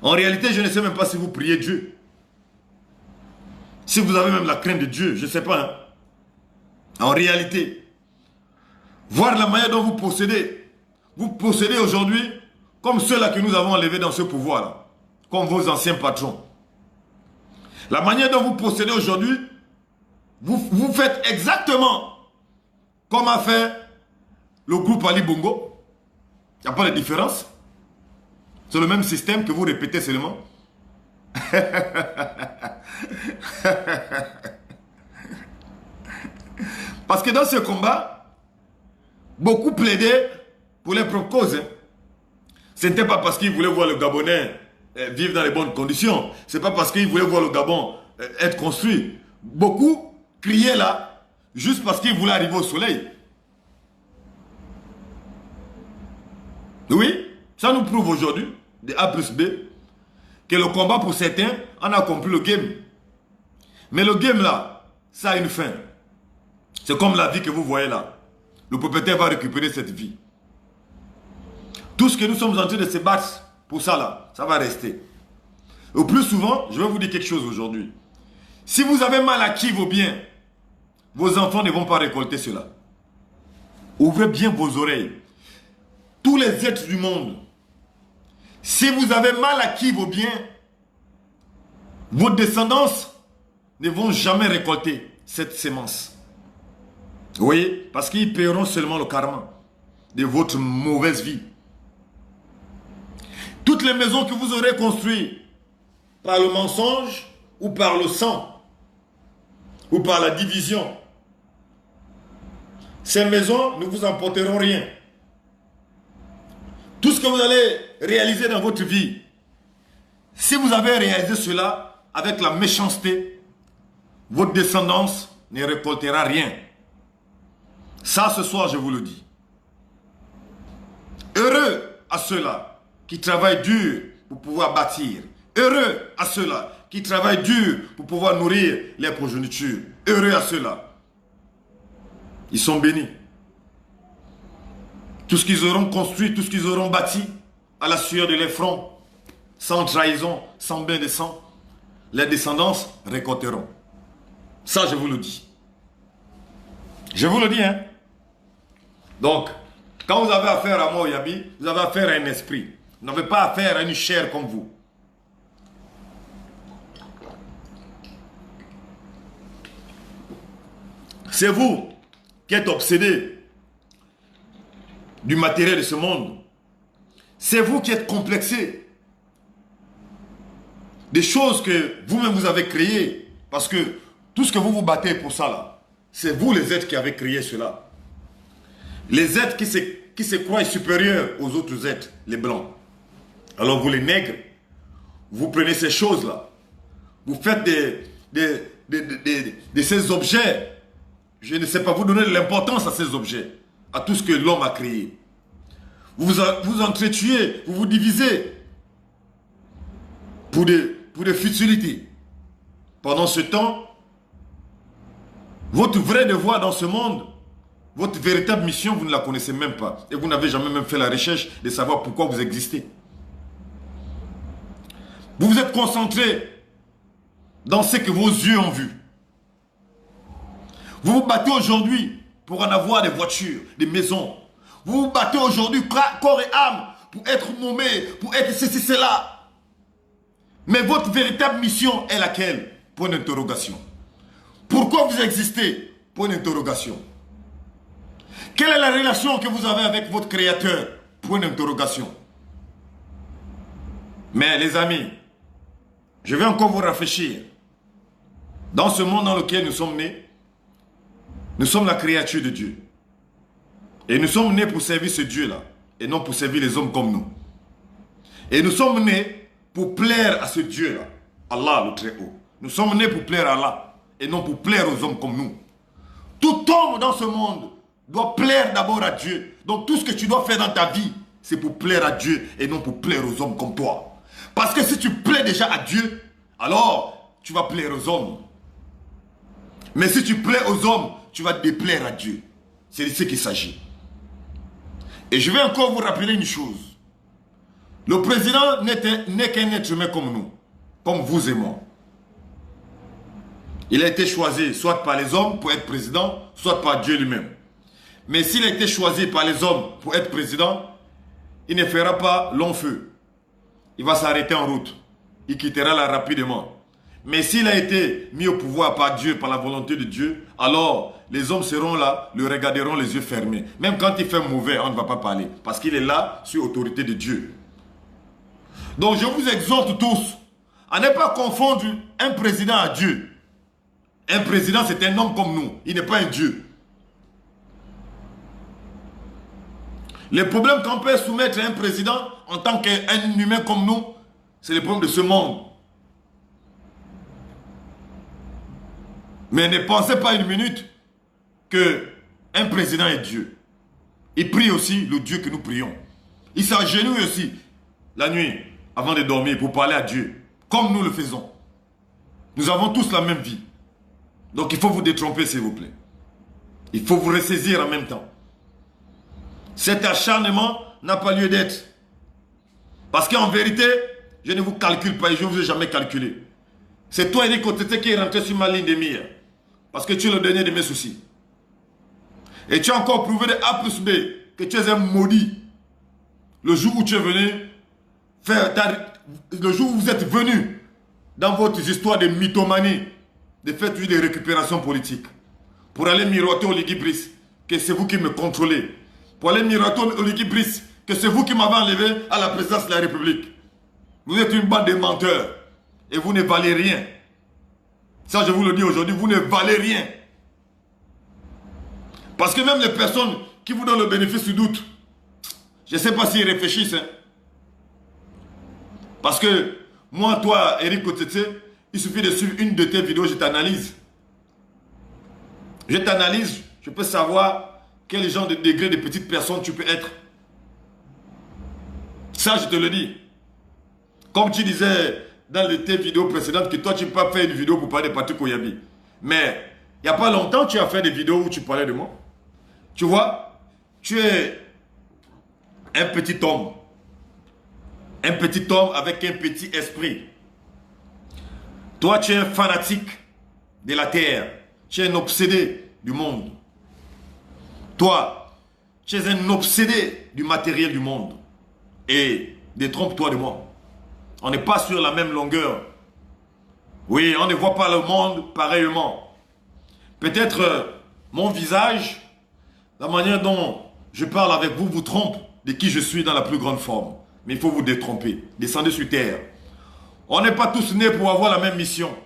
En réalité, je ne sais même pas si vous priez Dieu. Si vous avez même la crainte de Dieu, je ne sais pas. Hein. En réalité, voir la manière dont vous possédez aujourd'hui comme ceux-là que nous avons enlevés dans ce pouvoir-là, comme vos anciens patrons. La manière dont vous possédez aujourd'hui, vous faites exactement comme a fait le groupe Ali Bongo. Il n'y a pas de différence. C'est le même système que vous répétez seulement. Parce que dans ce combat, beaucoup plaidaient pour les propres causes. Ce n'était pas parce qu'ils voulaient voir le Gabonais vivre dans les bonnes conditions. Ce n'est pas parce qu'ils voulaient voir le Gabon être construit. Beaucoup criaient là, juste parce qu'ils voulaient arriver au soleil. Oui, ça nous prouve aujourd'hui, de A plus B, que le combat pour certains, on a compris le game. Mais le game là, ça a une fin. C'est comme la vie que vous voyez là. Le propriétaire va récupérer cette vie. Tout ce que nous sommes en train de se battre pour ça là, ça va rester. Au plus souvent, je vais vous dire quelque chose aujourd'hui. Si vous avez mal acquis vos biens, vos enfants ne vont pas récolter cela. Ouvrez bien vos oreilles. Tous les êtres du monde, si vous avez mal acquis vos biens, vos descendants ne vont jamais récolter cette sémence. Oui, parce qu'ils paieront seulement le karma de votre mauvaise vie. Toutes les maisons que vous aurez construites par le mensonge ou par le sang ou par la division, ces maisons ne vous emporteront rien. Tout ce que vous allez réaliser dans votre vie, si vous avez réalisé cela avec la méchanceté, votre descendance ne récoltera rien. Ça, ce soir, je vous le dis. Heureux à ceux-là qui travaillent dur pour pouvoir bâtir. Heureux à ceux-là qui travaillent dur pour pouvoir nourrir les progénitures. Heureux à ceux-là. Ils sont bénis. Tout ce qu'ils auront construit, tout ce qu'ils auront bâti, à la sueur de leurs fronts, sans trahison, sans bain de sang, les descendants récolteront. Ça, je vous le dis. Je vous le dis, hein. Donc, quand vous avez affaire à moi, Yabi, vous avez affaire à un esprit. Vous n'avez pas affaire à une chair comme vous. C'est vous qui êtes obsédé du matériel de ce monde. C'est vous qui êtes complexé des choses que vous-même vous avez créées. Parce que tout ce que vous vous battez pour ça là, c'est vous les êtres qui avez créé cela. Les êtres qui se croient supérieurs aux autres êtres, les blancs. Alors vous les nègres, vous prenez ces choses-là. Vous faites de ces objets, je ne sais pas, vous donnez de l'importance à ces objets, à tout ce que l'homme a créé. Vous entretuez, vous vous divisez pour des futilités. Pendant ce temps, votre vrai devoir dans ce monde, votre véritable mission, vous ne la connaissez même pas. Et vous n'avez jamais même fait la recherche de savoir pourquoi vous existez. Vous vous êtes concentré dans ce que vos yeux ont vu. Vous vous battez aujourd'hui pour en avoir des voitures, des maisons. Vous vous battez aujourd'hui corps et âme pour être nommé, pour être ceci, cela. Mais votre véritable mission est laquelle? Point d'interrogation. Pourquoi vous existez? Point d'interrogation. Quelle est la relation que vous avez avec votre Créateur? Point d'interrogation. Mais les amis, je vais encore vous rafraîchir. Dans ce monde dans lequel nous sommes nés, nous sommes la créature de Dieu. Et nous sommes nés pour servir ce Dieu-là, et non pour servir les hommes comme nous. Et nous sommes nés pour plaire à ce Dieu-là, Allah le Très-Haut. Nous sommes nés pour plaire à Allah, et non pour plaire aux hommes comme nous. Tout homme dans ce monde doit plaire d'abord à Dieu. Donc tout ce que tu dois faire dans ta vie, c'est pour plaire à Dieu, et non pour plaire aux hommes comme toi. Parce que si tu plais déjà à Dieu, alors tu vas plaire aux hommes. Mais si tu plais aux hommes, tu vas déplaire à Dieu. C'est de ce qu'il s'agit. Et je vais encore vous rappeler une chose. Le président n'est qu'un être humain comme nous, comme vous et moi. Il a été choisi soit par les hommes pour être président, soit par Dieu lui-même. Mais s'il a été choisi par les hommes pour être président, il ne fera pas long feu. Il va s'arrêter en route. Il quittera là rapidement. Mais s'il a été mis au pouvoir par Dieu, par la volonté de Dieu, alors les hommes seront là, le regarderont les yeux fermés. Même quand il fait mauvais, on ne va pas parler. Parce qu'il est là, sur l'autorité de Dieu. Donc je vous exhorte tous à ne pas confondre un président à Dieu. Un président, c'est un homme comme nous. Il n'est pas un Dieu. Le problème qu'on peut soumettre à un président en tant qu'un humain comme nous, c'est le problème de ce monde. Mais ne pensez pas une minute qu'un président est Dieu. Il prie aussi le Dieu que nous prions. Il s'agenouille aussi la nuit avant de dormir pour parler à Dieu, comme nous le faisons. Nous avons tous la même vie. Donc il faut vous détromper s'il vous plaît. Il faut vous ressaisir en même temps. Cet acharnement n'a pas lieu d'être. Parce qu'en vérité, je ne vous calcule pas et je ne vous ai jamais calculé. C'est toi, Eric Otete, qui est rentré sur ma ligne de mire. Parce que tu es le dernier de mes soucis. Et tu as encore prouvé de A plus B que tu es un maudit. Le jour où tu es venu le jour où vous êtes venu dans votre histoire de mythomanie, de faire des récupérations politiques, pour aller miroiter au Ligibris que c'est vous qui me contrôlez, pour aller miroiter au Ligibris que c'est vous qui m'avez enlevé à la présidence de la République. Vous êtes une bande de menteurs et vous ne valez rien. Ça, je vous le dis aujourd'hui, vous ne valez rien. Parce que même les personnes qui vous donnent le bénéfice du doute, je ne sais pas s'ils réfléchissent. Hein. Parce que moi, toi, Eric Otete, il suffit de suivre une de tes vidéos, je t'analyse. Je t'analyse, je peux savoir quel genre de degré de petite personne tu peux être. Ça, je te le dis. Comme tu disais dans tes vidéos précédentes que toi, tu ne peux pas faire une vidéo pour parler de Patrick Koyabi. Mais il n'y a pas longtemps, tu as fait des vidéos où tu parlais de moi. Tu vois, tu es un petit homme. Un petit homme avec un petit esprit. Toi, tu es un fanatique de la terre. Tu es un obsédé du monde. Toi, tu es un obsédé du matériel du monde. Et détrompe-toi de moi. On n'est pas sur la même longueur. Oui, on ne voit pas le monde pareillement. Peut-être mon visage, la manière dont je parle avec vous, vous trompe de qui je suis dans la plus grande forme. Mais il faut vous détromper. Descendez sur terre. On n'est pas tous nés pour avoir la même mission.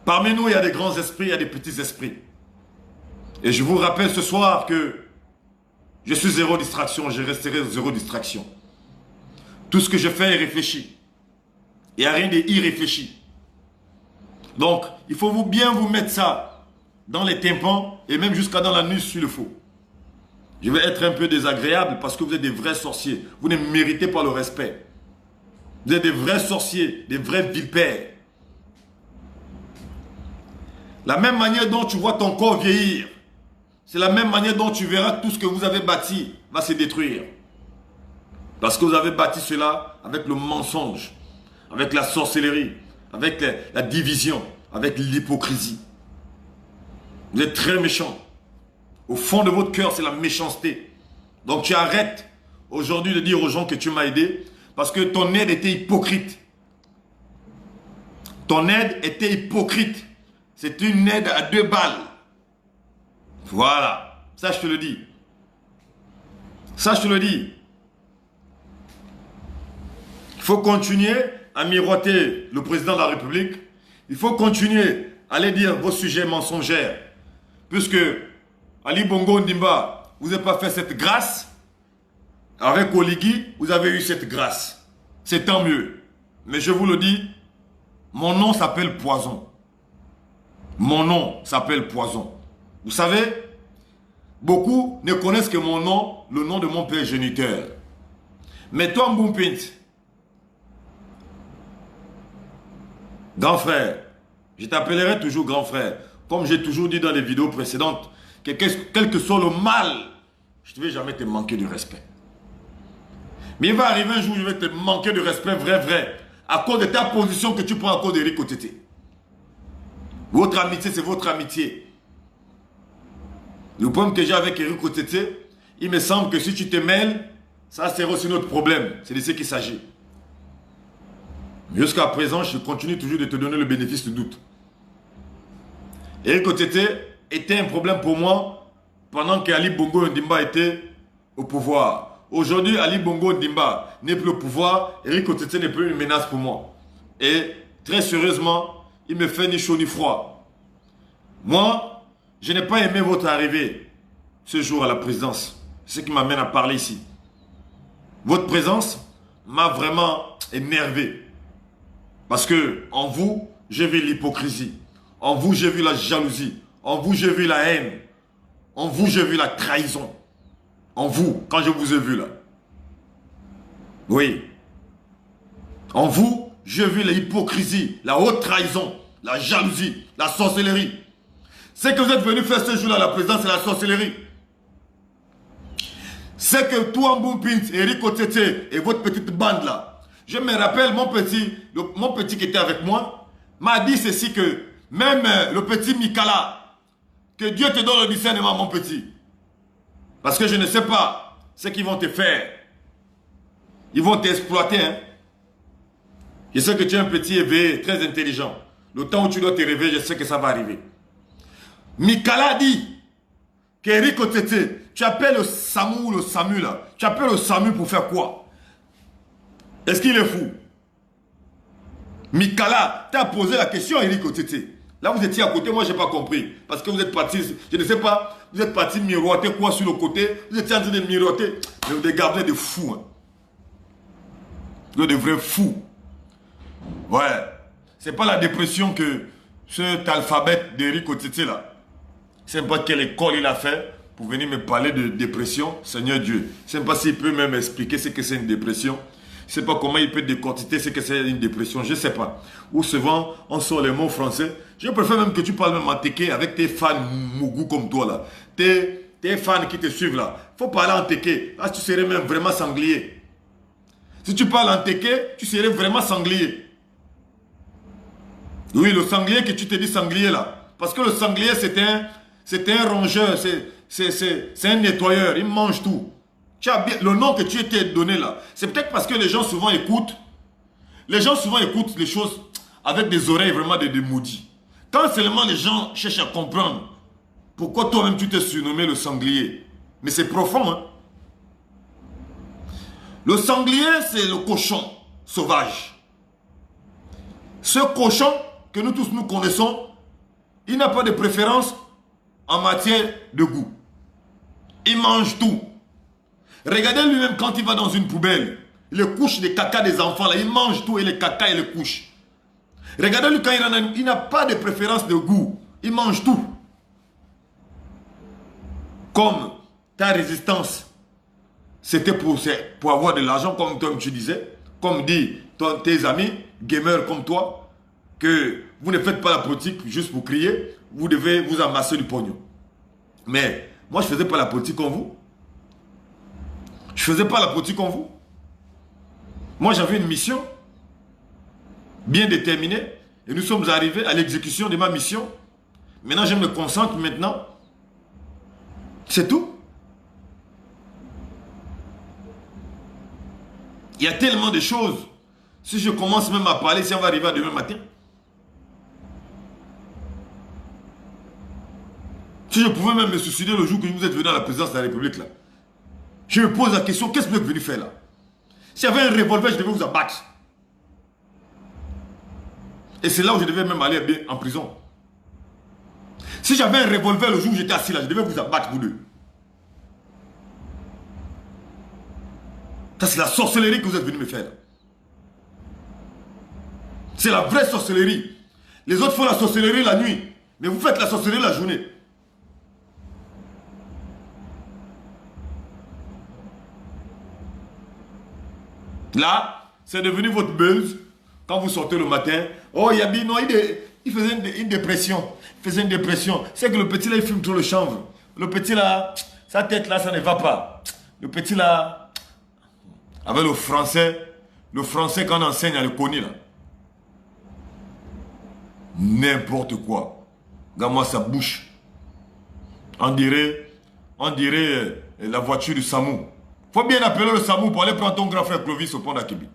Parmi nous, il y a des grands esprits, il y a des petits esprits. Et je vous rappelle ce soir que je suis zéro distraction, je resterai zéro distraction. Tout ce que je fais est réfléchi. Il n'y a rien d'irréfléchi. Donc, il faut bien vous mettre ça dans les tympans et même jusqu'à dans la nuit s'il le faut. Je vais être un peu désagréable parce que vous êtes des vrais sorciers. Vous ne méritez pas le respect. Vous êtes des vrais sorciers, des vrais vipères. La même manière dont tu vois ton corps vieillir, c'est la même manière dont tu verras tout ce que vous avez bâti va se détruire. Parce que vous avez bâti cela avec le mensonge, avec la sorcellerie, avec la division, avec l'hypocrisie. Vous êtes très méchants. Au fond de votre cœur, c'est la méchanceté. Donc tu arrêtes aujourd'hui de dire aux gens que tu m'as aidé parce que ton aide était hypocrite. Ton aide était hypocrite. C'est une aide à 2 balles. Voilà. Ça, je te le dis. Ça, je te le dis. Il faut continuer à miroiter le président de la République. Il faut continuer à aller dire vos sujets mensongers. Puisque Ali Bongo Ondimba, vous n'avez pas fait cette grâce. Avec Oligui, vous avez eu cette grâce. C'est tant mieux. Mais je vous le dis, mon nom s'appelle Poison. Mon nom s'appelle Poison. Vous savez, beaucoup ne connaissent que mon nom, le nom de mon père géniteur. Mais toi, Mbumpint, grand frère, je t'appellerai toujours grand frère. Comme j'ai toujours dit dans les vidéos précédentes, que quel que soit le mal, je ne vais jamais te manquer de respect. Mais il va arriver un jour où je vais te manquer de respect vrai, à cause de ta position que tu prends à cause d'Eric Otete. Votre amitié, c'est votre amitié. Le problème que j'ai avec Eric Otete, il me semble que si tu te mêles, ça c'est aussi notre problème. C'est de ce qu'il s'agit. Jusqu'à présent, je continue toujours de te donner le bénéfice du doute. Eric Otete était un problème pour moi pendant qu'Ali Bongo Ondimba était au pouvoir. Aujourd'hui, Ali Bongo Ondimba n'est plus au pouvoir. Eric Otete n'est plus une menace pour moi. Et très sérieusement, il me fait ni chaud ni froid. Moi, je n'ai pas aimé votre arrivée ce jour à la présidence. C'est ce qui m'amène à parler ici. Votre présence m'a vraiment énervé. Parce que en vous, j'ai vu l'hypocrisie. En vous, j'ai vu la jalousie. En vous, j'ai vu la haine. En vous, j'ai vu la trahison. En vous, quand je vous ai vu là. Oui. En vous, j'ai vu l'hypocrisie, la haute trahison, la jalousie, la sorcellerie. Ce que vous êtes venu faire ce jour-là à la présidence, c'est la sorcellerie. C'est que toi, Mbumpint, Eric Otete et votre petite bande là. Je me rappelle, mon petit qui était avec moi, m'a dit ceci que même le petit Mikala, que Dieu te donne le discernement, mon petit. Parce que je ne sais pas ce qu'ils vont te faire. Ils vont t'exploiter. Hein? Je sais que tu es un petit éveillé, très intelligent. Le temps où tu dois te réveiller, je sais que ça va arriver. Mikala dit qu'Eric Otete, tu appelles le Samu là. Tu appelles le Samu pour faire quoi? Est-ce qu'il est fou? Mikala, tu as posé la question à Eric Otete. Là, vous étiez à côté, moi, je n'ai pas compris. Parce que vous êtes parti, je ne sais pas, vous êtes parti miroiter quoi sur le côté. Vous étiez en train de miroiter. Mais vous êtes gardés de fous. Hein. Vous êtes de vrais fous. Ouais. C'est pas la dépression que cet alphabet d'Eric Otete là. Je ne sais pas quelle école il a fait pour venir me parler de dépression. Seigneur Dieu. Je ne sais pas s'il peut même expliquer ce que c'est une dépression. Je ne sais pas comment il peut décortiquer ce que c'est une dépression, je ne sais pas. Ou souvent, on sort les mots français. Je préfère même que tu parles même en téké avec tes fans mougou comme toi là. Tes fans qui te suivent là. Il faut parler en téké. Là, tu serais même vraiment sanglier. Si tu parles en téké, tu serais vraiment sanglier. Oui, le sanglier que tu te dis sanglier là. Parce que le sanglier, c'est un rongeur, c'est un nettoyeur, il mange tout. Le nom que tu t'es donné là, c'est peut-être parce que les gens souvent écoutent. Les gens souvent écoutent les choses avec des oreilles vraiment de maudits. Quand seulement les gens cherchent à comprendre pourquoi toi-même tu t'es surnommé le sanglier. Mais c'est profond, hein. Le sanglier, c'est le cochon sauvage. Ce cochon que nous tous nous connaissons, il n'a pas de préférence en matière de goût. Il mange tout. Regardez lui-même quand il va dans une poubelle. Il couche des caca des enfants là. Il mange tout et les caca et les couche. Regardez-lui quand il n'a pas de préférence de goût. Il mange tout. Comme ta résistance, c'était pour avoir de l'argent comme toi tu disais. Comme dit tes amis, gamers comme toi, que vous ne faites pas la politique juste pour crier. Vous devez vous amasser du pognon. Mais moi je ne faisais pas la politique comme vous. Je ne faisais pas la politique comme vous. Moi, j'avais une mission bien déterminée et nous sommes arrivés à l'exécution de ma mission. Maintenant, je me concentre maintenant C'est tout. Il y a tellement de choses. Si je commence même à parler, si on va arriver à demain matin. Si je pouvais même me suicider le jour que vous êtes venu à la présidence de la République, là. Je me pose la question, qu'est-ce que vous êtes venu faire là? S'il y avait un revolver, je devais vous abattre. Et c'est là où je devais même aller en prison. Si j'avais un revolver le jour où j'étais assis là, je devais vous abattre, vous deux. Ça, c'est la sorcellerie que vous êtes venu me faire. C'est la vraie sorcellerie. Les autres font la sorcellerie la nuit, mais vous faites la sorcellerie la journée. Là, c'est devenu votre buzz. Quand vous sortez le matin, oh, Yabi, non, il faisait une dépression. Il faisait une dépression. C'est que le petit là, il fume trop le chanvre. Le petit là, sa tête là, ça ne va pas. Le petit là, avec le français qu'on enseigne à l'école là. N'importe quoi. Regarde-moi sa bouche. On dirait la voiture du SAMU. Faut bien appeler le SAMU pour aller prendre ton grand frère Clovis au pont d'Akibi.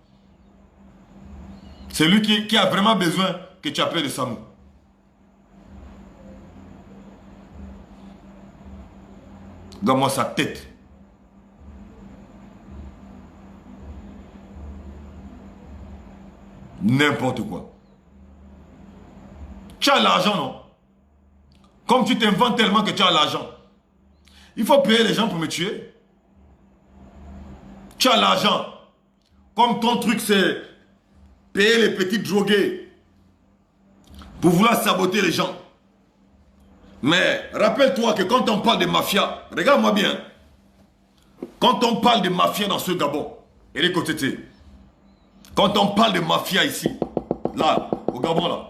C'est lui qui a vraiment besoin que tu appelles le SAMU. Regarde-moi sa tête. N'importe quoi. Tu as l'argent, non? Comme tu t'inventes tellement que tu as l'argent. Il faut payer les gens pour me tuer. Tu as l'argent. Comme ton truc c'est payer les petits drogués pour vouloir saboter les gens. Mais rappelle-toi que quand on parle de mafia, regarde-moi bien. Quand on parle de mafia dans ce Gabon, Eric Otete, quand on parle de mafia ici, là, au Gabon là,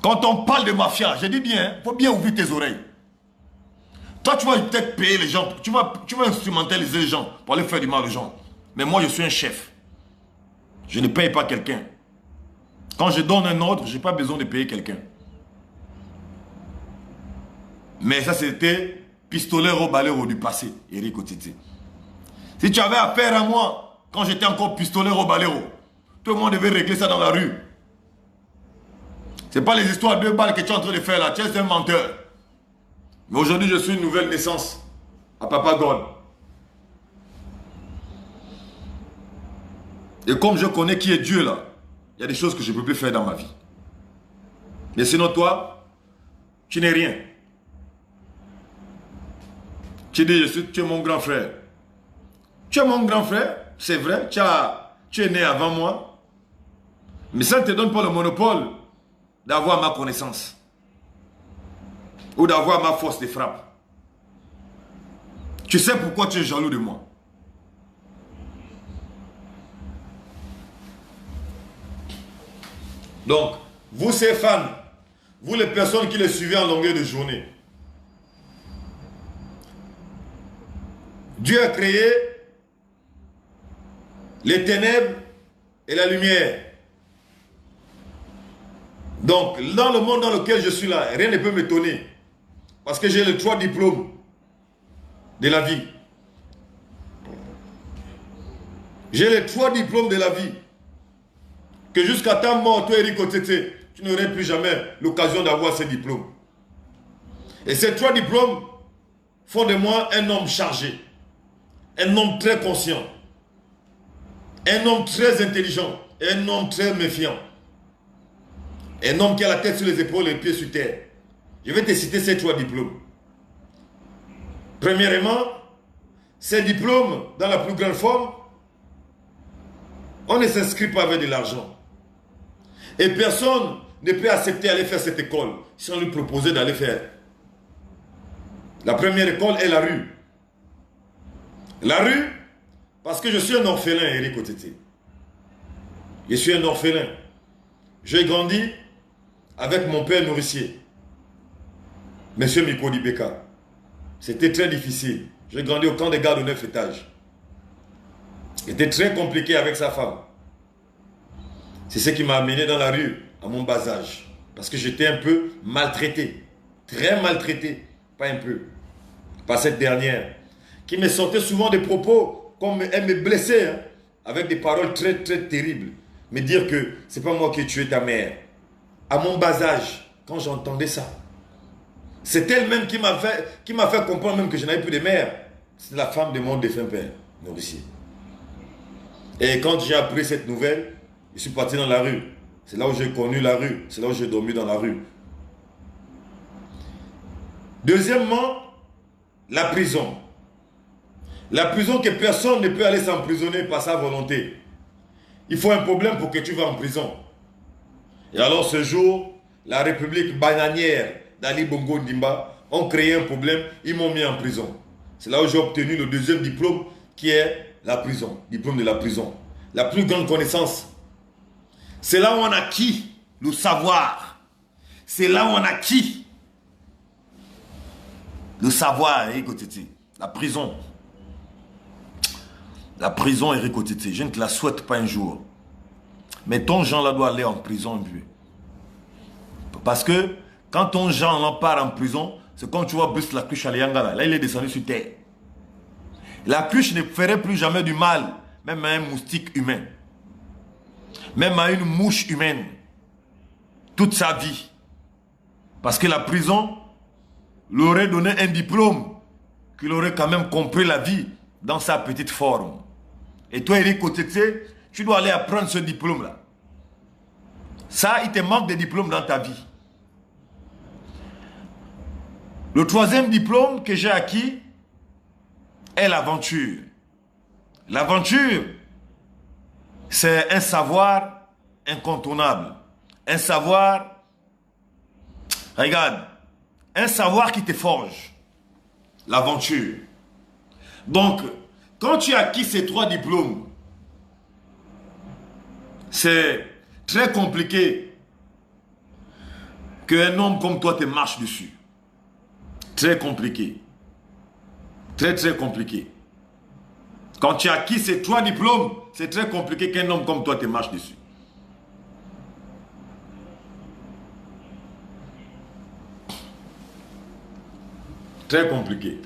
quand on parle de mafia, je dis bien, il faut bien ouvrir tes oreilles. Toi, tu vas peut-être payer les gens, tu vas instrumentaliser les gens pour aller faire du mal aux gens. Mais moi, je suis un chef. Je ne paye pas quelqu'un. Quand je donne un ordre, je n'ai pas besoin de payer quelqu'un. Mais ça, c'était pistolero-balero du passé, Eric Otete. Si tu avais affaire à moi, quand j'étais encore pistolero-balero, tout le monde devait régler ça dans la rue. Ce n'est pas les histoires de 2 balles que tu es en train de faire là. Tu es un menteur. Mais aujourd'hui, je suis une nouvelle naissance à Papa God. Et comme je connais qui est Dieu là, il y a des choses que je ne peux plus faire dans ma vie. Mais sinon, toi, tu n'es rien. Tu dis, tu es mon grand frère. Tu es mon grand frère, c'est vrai, tu es né avant moi. Mais ça ne te donne pas le monopole d'avoir ma connaissance. Ou d'avoir ma force de frappe. Tu sais pourquoi tu es jaloux de moi. Donc, vous ces fans, vous les personnes qui les suivez en longueur de journée, Dieu a créé les ténèbres et la lumière. Donc, dans le monde dans lequel je suis là, rien ne peut m'étonner. Parce que j'ai les 3 diplômes de la vie. J'ai les 3 diplômes de la vie. Que jusqu'à ta mort, toi, Eric Otete, tu n'aurais plus jamais l'occasion d'avoir ces diplômes. Et ces 3 diplômes font de moi un homme chargé. Un homme très conscient. Un homme très intelligent. Et un homme très méfiant. Un homme qui a la tête sur les épaules et les pieds sur terre. Je vais te citer ces 3 diplômes. Premièrement, ces diplômes, dans la plus grande forme, on ne s'inscrit pas avec de l'argent. Et personne ne peut accepter d'aller faire cette école si on lui proposait d'aller faire. La première école est la rue. La rue, parce que je suis un orphelin, Eric Otete. Je suis un orphelin. J'ai grandi avec mon père nourricier, Monsieur Mikodi Beka. C'était très difficile. J'ai grandi au camp des gardes de 9 étages. C'était très compliqué avec sa femme. C'est ce qui m'a amené dans la rue à mon bas âge. Parce que j'étais un peu maltraité. Très maltraité pas un peu. Pas cette dernière, qui me sortait souvent des propos, comme elle me blessait, hein, avec des paroles très très terribles. Me dire que c'est pas moi qui ai tué ta mère. À mon bas âge, quand j'entendais ça, c'est elle-même qui m'a fait comprendre même que je n'avais plus de mère. C'est la femme de mon défunt père, nourricier. Et quand j'ai appris cette nouvelle, je suis parti dans la rue. C'est là où j'ai connu la rue. C'est là où j'ai dormi dans la rue. Deuxièmement, la prison. La prison que personne ne peut aller s'emprisonner par sa volonté. Il faut un problème pour que tu vas en prison. Et alors ce jour, la République bananière d'Ali Bongo Ndimba ont créé un problème, ils m'ont mis en prison. C'est là où j'ai obtenu le deuxième diplôme qui est la prison, diplôme de la prison. La plus grande connaissance. C'est là où on a acquis le savoir. C'est là où on a acquis le savoir, Eric Otiti. La prison. La prison, Eric Otiti. Je ne te la souhaite pas un jour. Mais ton Jean là doit aller en prison. Parce que quand ton Jean là part en prison, c'est comme tu vois Brice la cruche à Liangala. Là, il est descendu sur terre. La cruche ne ferait plus jamais du mal, même à un moustique humain. Même à une mouche humaine. Toute sa vie. Parce que la prison lui aurait donné un diplôme qu'il aurait quand même compris la vie dans sa petite forme. Et toi, Eric Otiti, tu dois aller apprendre ce diplôme-là. Ça, il te manque des diplômes dans ta vie. Le troisième diplôme que j'ai acquis est l'aventure. L'aventure, c'est un savoir incontournable. Un savoir, regarde, un savoir qui te forge. L'aventure. Donc, quand tu as acquis ces trois diplômes, c'est très compliqué qu'un homme comme toi te marche dessus. Très compliqué. Très très compliqué. Quand tu as acquis ces trois diplômes, c'est très compliqué qu'un homme comme toi te marche dessus. Très compliqué.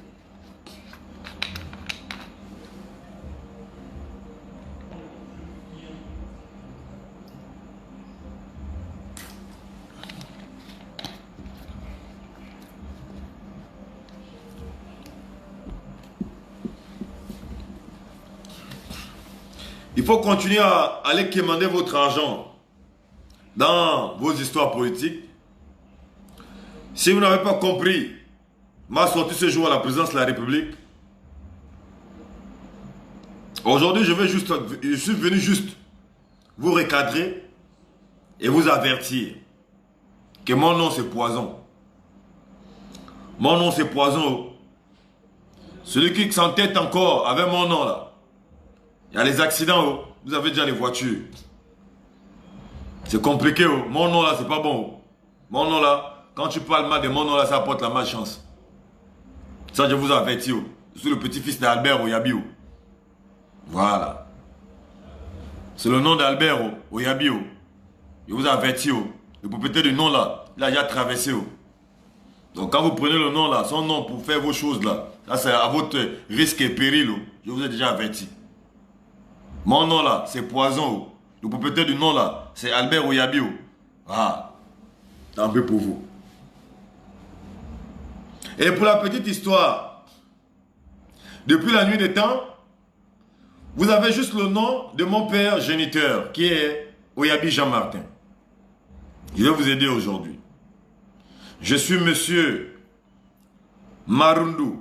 Il faut continuer à aller quémander votre argent dans vos histoires politiques. Si vous n'avez pas compris ma sortie ce jour à la présidence de la République, aujourd'hui je suis venu juste vous recadrer et vous avertir que mon nom c'est poison. Mon nom c'est poison. Celui qui s'entête encore avec mon nom là, il y a les accidents, vous avez déjà les voitures. C'est compliqué, mon nom là, c'est pas bon. Mon nom là, quand tu parles mal de mon nom là, ça apporte la malchance. Ça, je vous avertis. Je suis le petit-fils d'Albert Oyabi. Voilà. C'est le nom d'Albert Oyabi. Je vous avertis. Le propriétaire du nom là, il a déjà traversé. Donc quand vous prenez le nom là, son nom pour faire vos choses là, ça c'est à votre risque et péril. Je vous ai déjà averti. Mon nom là, c'est poison. Le propriétaire du nom là, c'est Albert Oyabi. Ah, tant pis pour vous. Et pour la petite histoire, depuis la nuit des temps, vous avez juste le nom de mon père géniteur, qui est Oyabi Jean-Martin. Je vais vous aider aujourd'hui. Je suis monsieur Marundu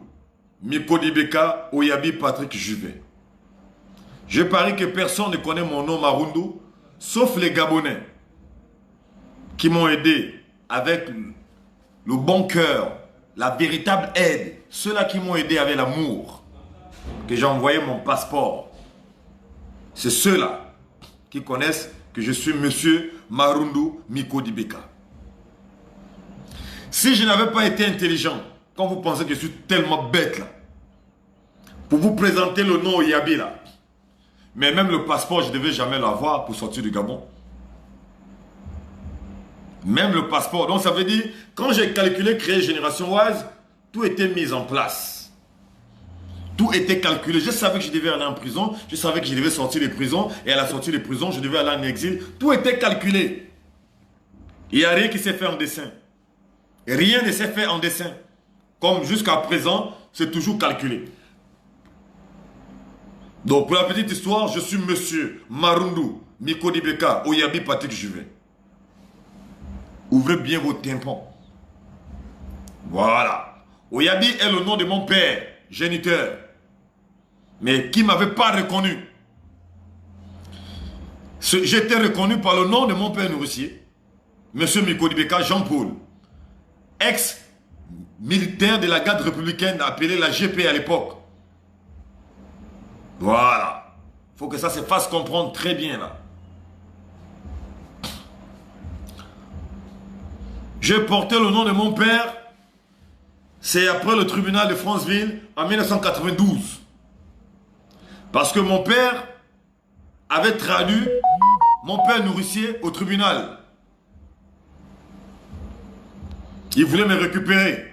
Mikodibeka Oyabi Patrick Juvet. Je parie que personne ne connaît mon nom Marundu, sauf les Gabonais, qui m'ont aidé avec le bon cœur, la véritable aide. Ceux-là qui m'ont aidé avec l'amour, que j'ai envoyé mon passeport. C'est ceux-là qui connaissent que je suis monsieur Marundu Mikodibeka. Si je n'avais pas été intelligent, quand vous pensez que je suis tellement bête là, pour vous présenter le nom Oyabi là, mais même le passeport, je ne devais jamais l'avoir pour sortir du Gabon. Même le passeport. Donc ça veut dire, quand j'ai calculé créer Génération Wise, tout était mis en place. Tout était calculé. Je savais que je devais aller en prison. Je savais que je devais sortir de prison. Et à la sortie de prison, je devais aller en exil. Tout était calculé. Il n'y a rien qui s'est fait en dessin. Rien ne s'est fait en dessin. Comme jusqu'à présent, c'est toujours calculé. Donc, pour la petite histoire, je suis monsieur Marundu Mikodibeka Oyabi Patrick Juvet. Ouvrez bien vos tympans. Voilà. Oyabi est le nom de mon père, géniteur. Mais qui ne m'avait pas reconnu. J'étais reconnu par le nom de mon père nourricier, monsieur Mikodibeka Jean-Paul, ex-militaire de la garde républicaine appelée la GP à l'époque. Voilà. Il faut que ça se fasse comprendre très bien là. J'ai porté le nom de mon père. C'est après le tribunal de Franceville en 1992. Parce que mon père avait traduit mon père nourricier au tribunal. Il voulait me récupérer.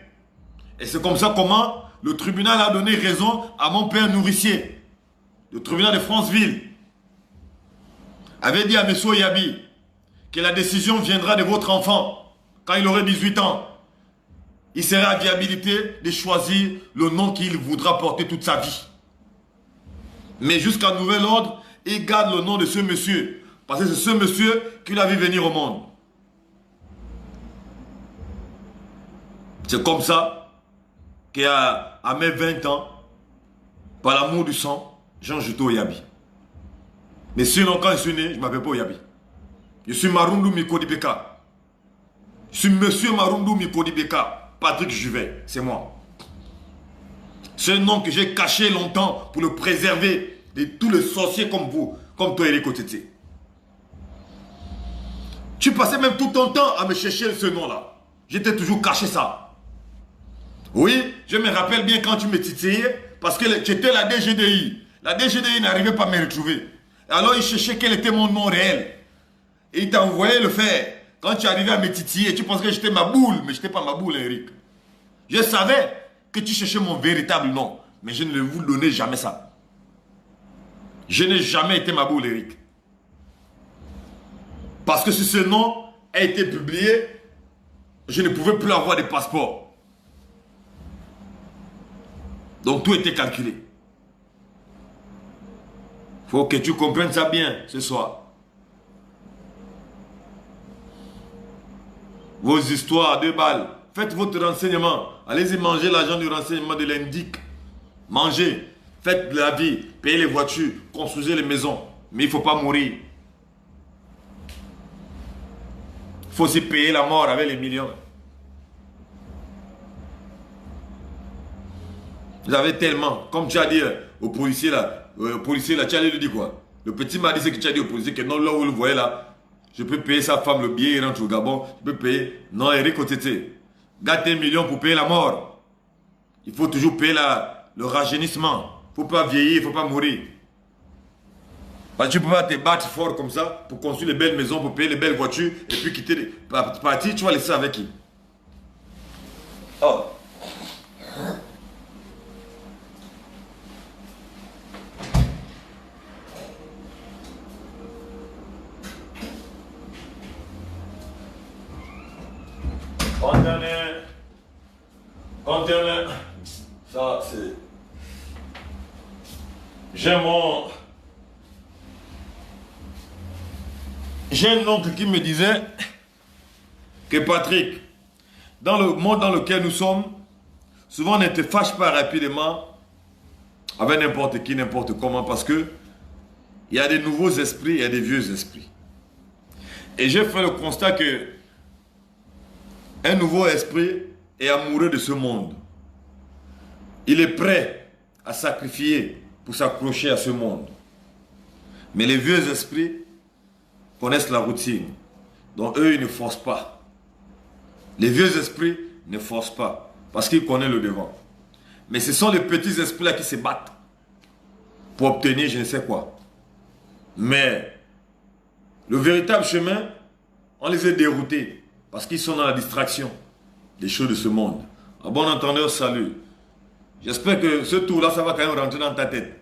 Et c'est comme ça comment le tribunal a donné raison à mon père nourricier. Le tribunal de Franceville avait dit à M. Oyabi que la décision viendra de votre enfant quand il aurait 18 ans. Il sera à viabilité de choisir le nom qu'il voudra porter toute sa vie. Mais jusqu'à nouvel ordre, il garde le nom de ce monsieur. Parce que c'est ce monsieur qui l'a vu venir au monde. C'est comme ça qu'à mes 20 ans, par l'amour du sang, Jean Juto Oyabi. Mais sinon, quand je suis né, je ne m'appelle pas Oyabi. Je suis Marundu Mikodibeka. Je suis monsieur Marundu Mikodibeka. Patrick Juvet, c'est moi. C'est un nom que j'ai caché longtemps pour le préserver de tous les sorciers comme vous, comme toi, Eric Otete. Tu passais même tout ton temps à me chercher ce nom-là. J'étais toujours caché ça. Oui, je me rappelle bien quand tu me titillais, parce que tu étais la DGDI. La DGDI n'arrivait pas à me retrouver. Alors il cherchait quel était mon nom réel. Et il t'a envoyé le faire. Quand tu arrivais à me titiller, tu pensais que j'étais ma boule, mais je n'étais pas ma boule, Eric. Je savais que tu cherchais mon véritable nom, mais je ne vous donnais jamais ça. Je n'ai jamais été ma boule, Eric. Parce que si ce nom a été publié, je ne pouvais plus avoir de passeport. Donc tout était calculé. Il faut que tu comprennes ça bien ce soir. Vos histoires à 2 balles. Faites votre renseignement. Allez-y manger l'argent du renseignement de l'Indic. Mangez. Faites de la vie. Payez les voitures. Construisez les maisons. Mais il ne faut pas mourir. Il faut aussi payer la mort avec les millions. Vous avez tellement. Comme tu as dit au policier là. Tu allais lui dire quoi? Le petit m'a dit ce que tu as dit au policier. Que non, là où vous le voyez là. Je peux payer sa femme le billet, il rentre au Gabon. Je peux payer. Non, Eric Otete. Gâte 1 million pour payer la mort. Il faut toujours payer le rajeunissement. Il ne faut pas vieillir, il ne faut pas mourir. Parce que tu ne peux pas te battre fort comme ça pour construire les belles maisons, pour payer les belles voitures et puis quitter les parties. Tu vas laisser avec qui? Oh. Conteneur, ça c'est... J'ai un oncle qui me disait que Patrick, dans le monde dans lequel nous sommes, souvent on ne te fâche pas rapidement avec n'importe qui, n'importe comment, parce que il y a des nouveaux esprits, il y a des vieux esprits. Et j'ai fait le constat que un nouveau esprit est amoureux de ce monde. Il est prêt à sacrifier pour s'accrocher à ce monde. Mais les vieux esprits connaissent la routine. Donc eux, ils ne forcent pas. Les vieux esprits ne forcent pas parce qu'ils connaissent le devant. Mais ce sont les petits esprits-là qui se battent pour obtenir je ne sais quoi. Mais le véritable chemin, on les a déroutés parce qu'ils sont dans la distraction des choses de ce monde. À bon entendeur, salut. J'espère que ce tour-là, ça va quand même rentrer dans ta tête.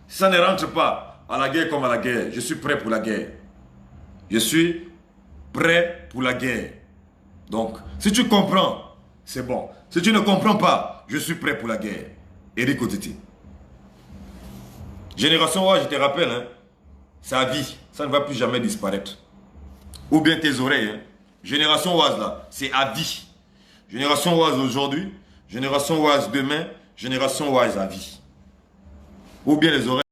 Si ça ne rentre pas, à la guerre comme à la guerre, je suis prêt pour la guerre. Je suis prêt pour la guerre. Donc, si tu comprends, c'est bon. Si tu ne comprends pas, je suis prêt pour la guerre. Eric Otiti. Génération Oise, je te rappelle, hein, c'est à vie. Ça ne va plus jamais disparaître. Ou bien tes oreilles. Hein. Génération Oise, là, c'est à vie. Génération Oise aujourd'hui, Génération Oise demain, Génération Oise à vie. Ou bien les oreilles.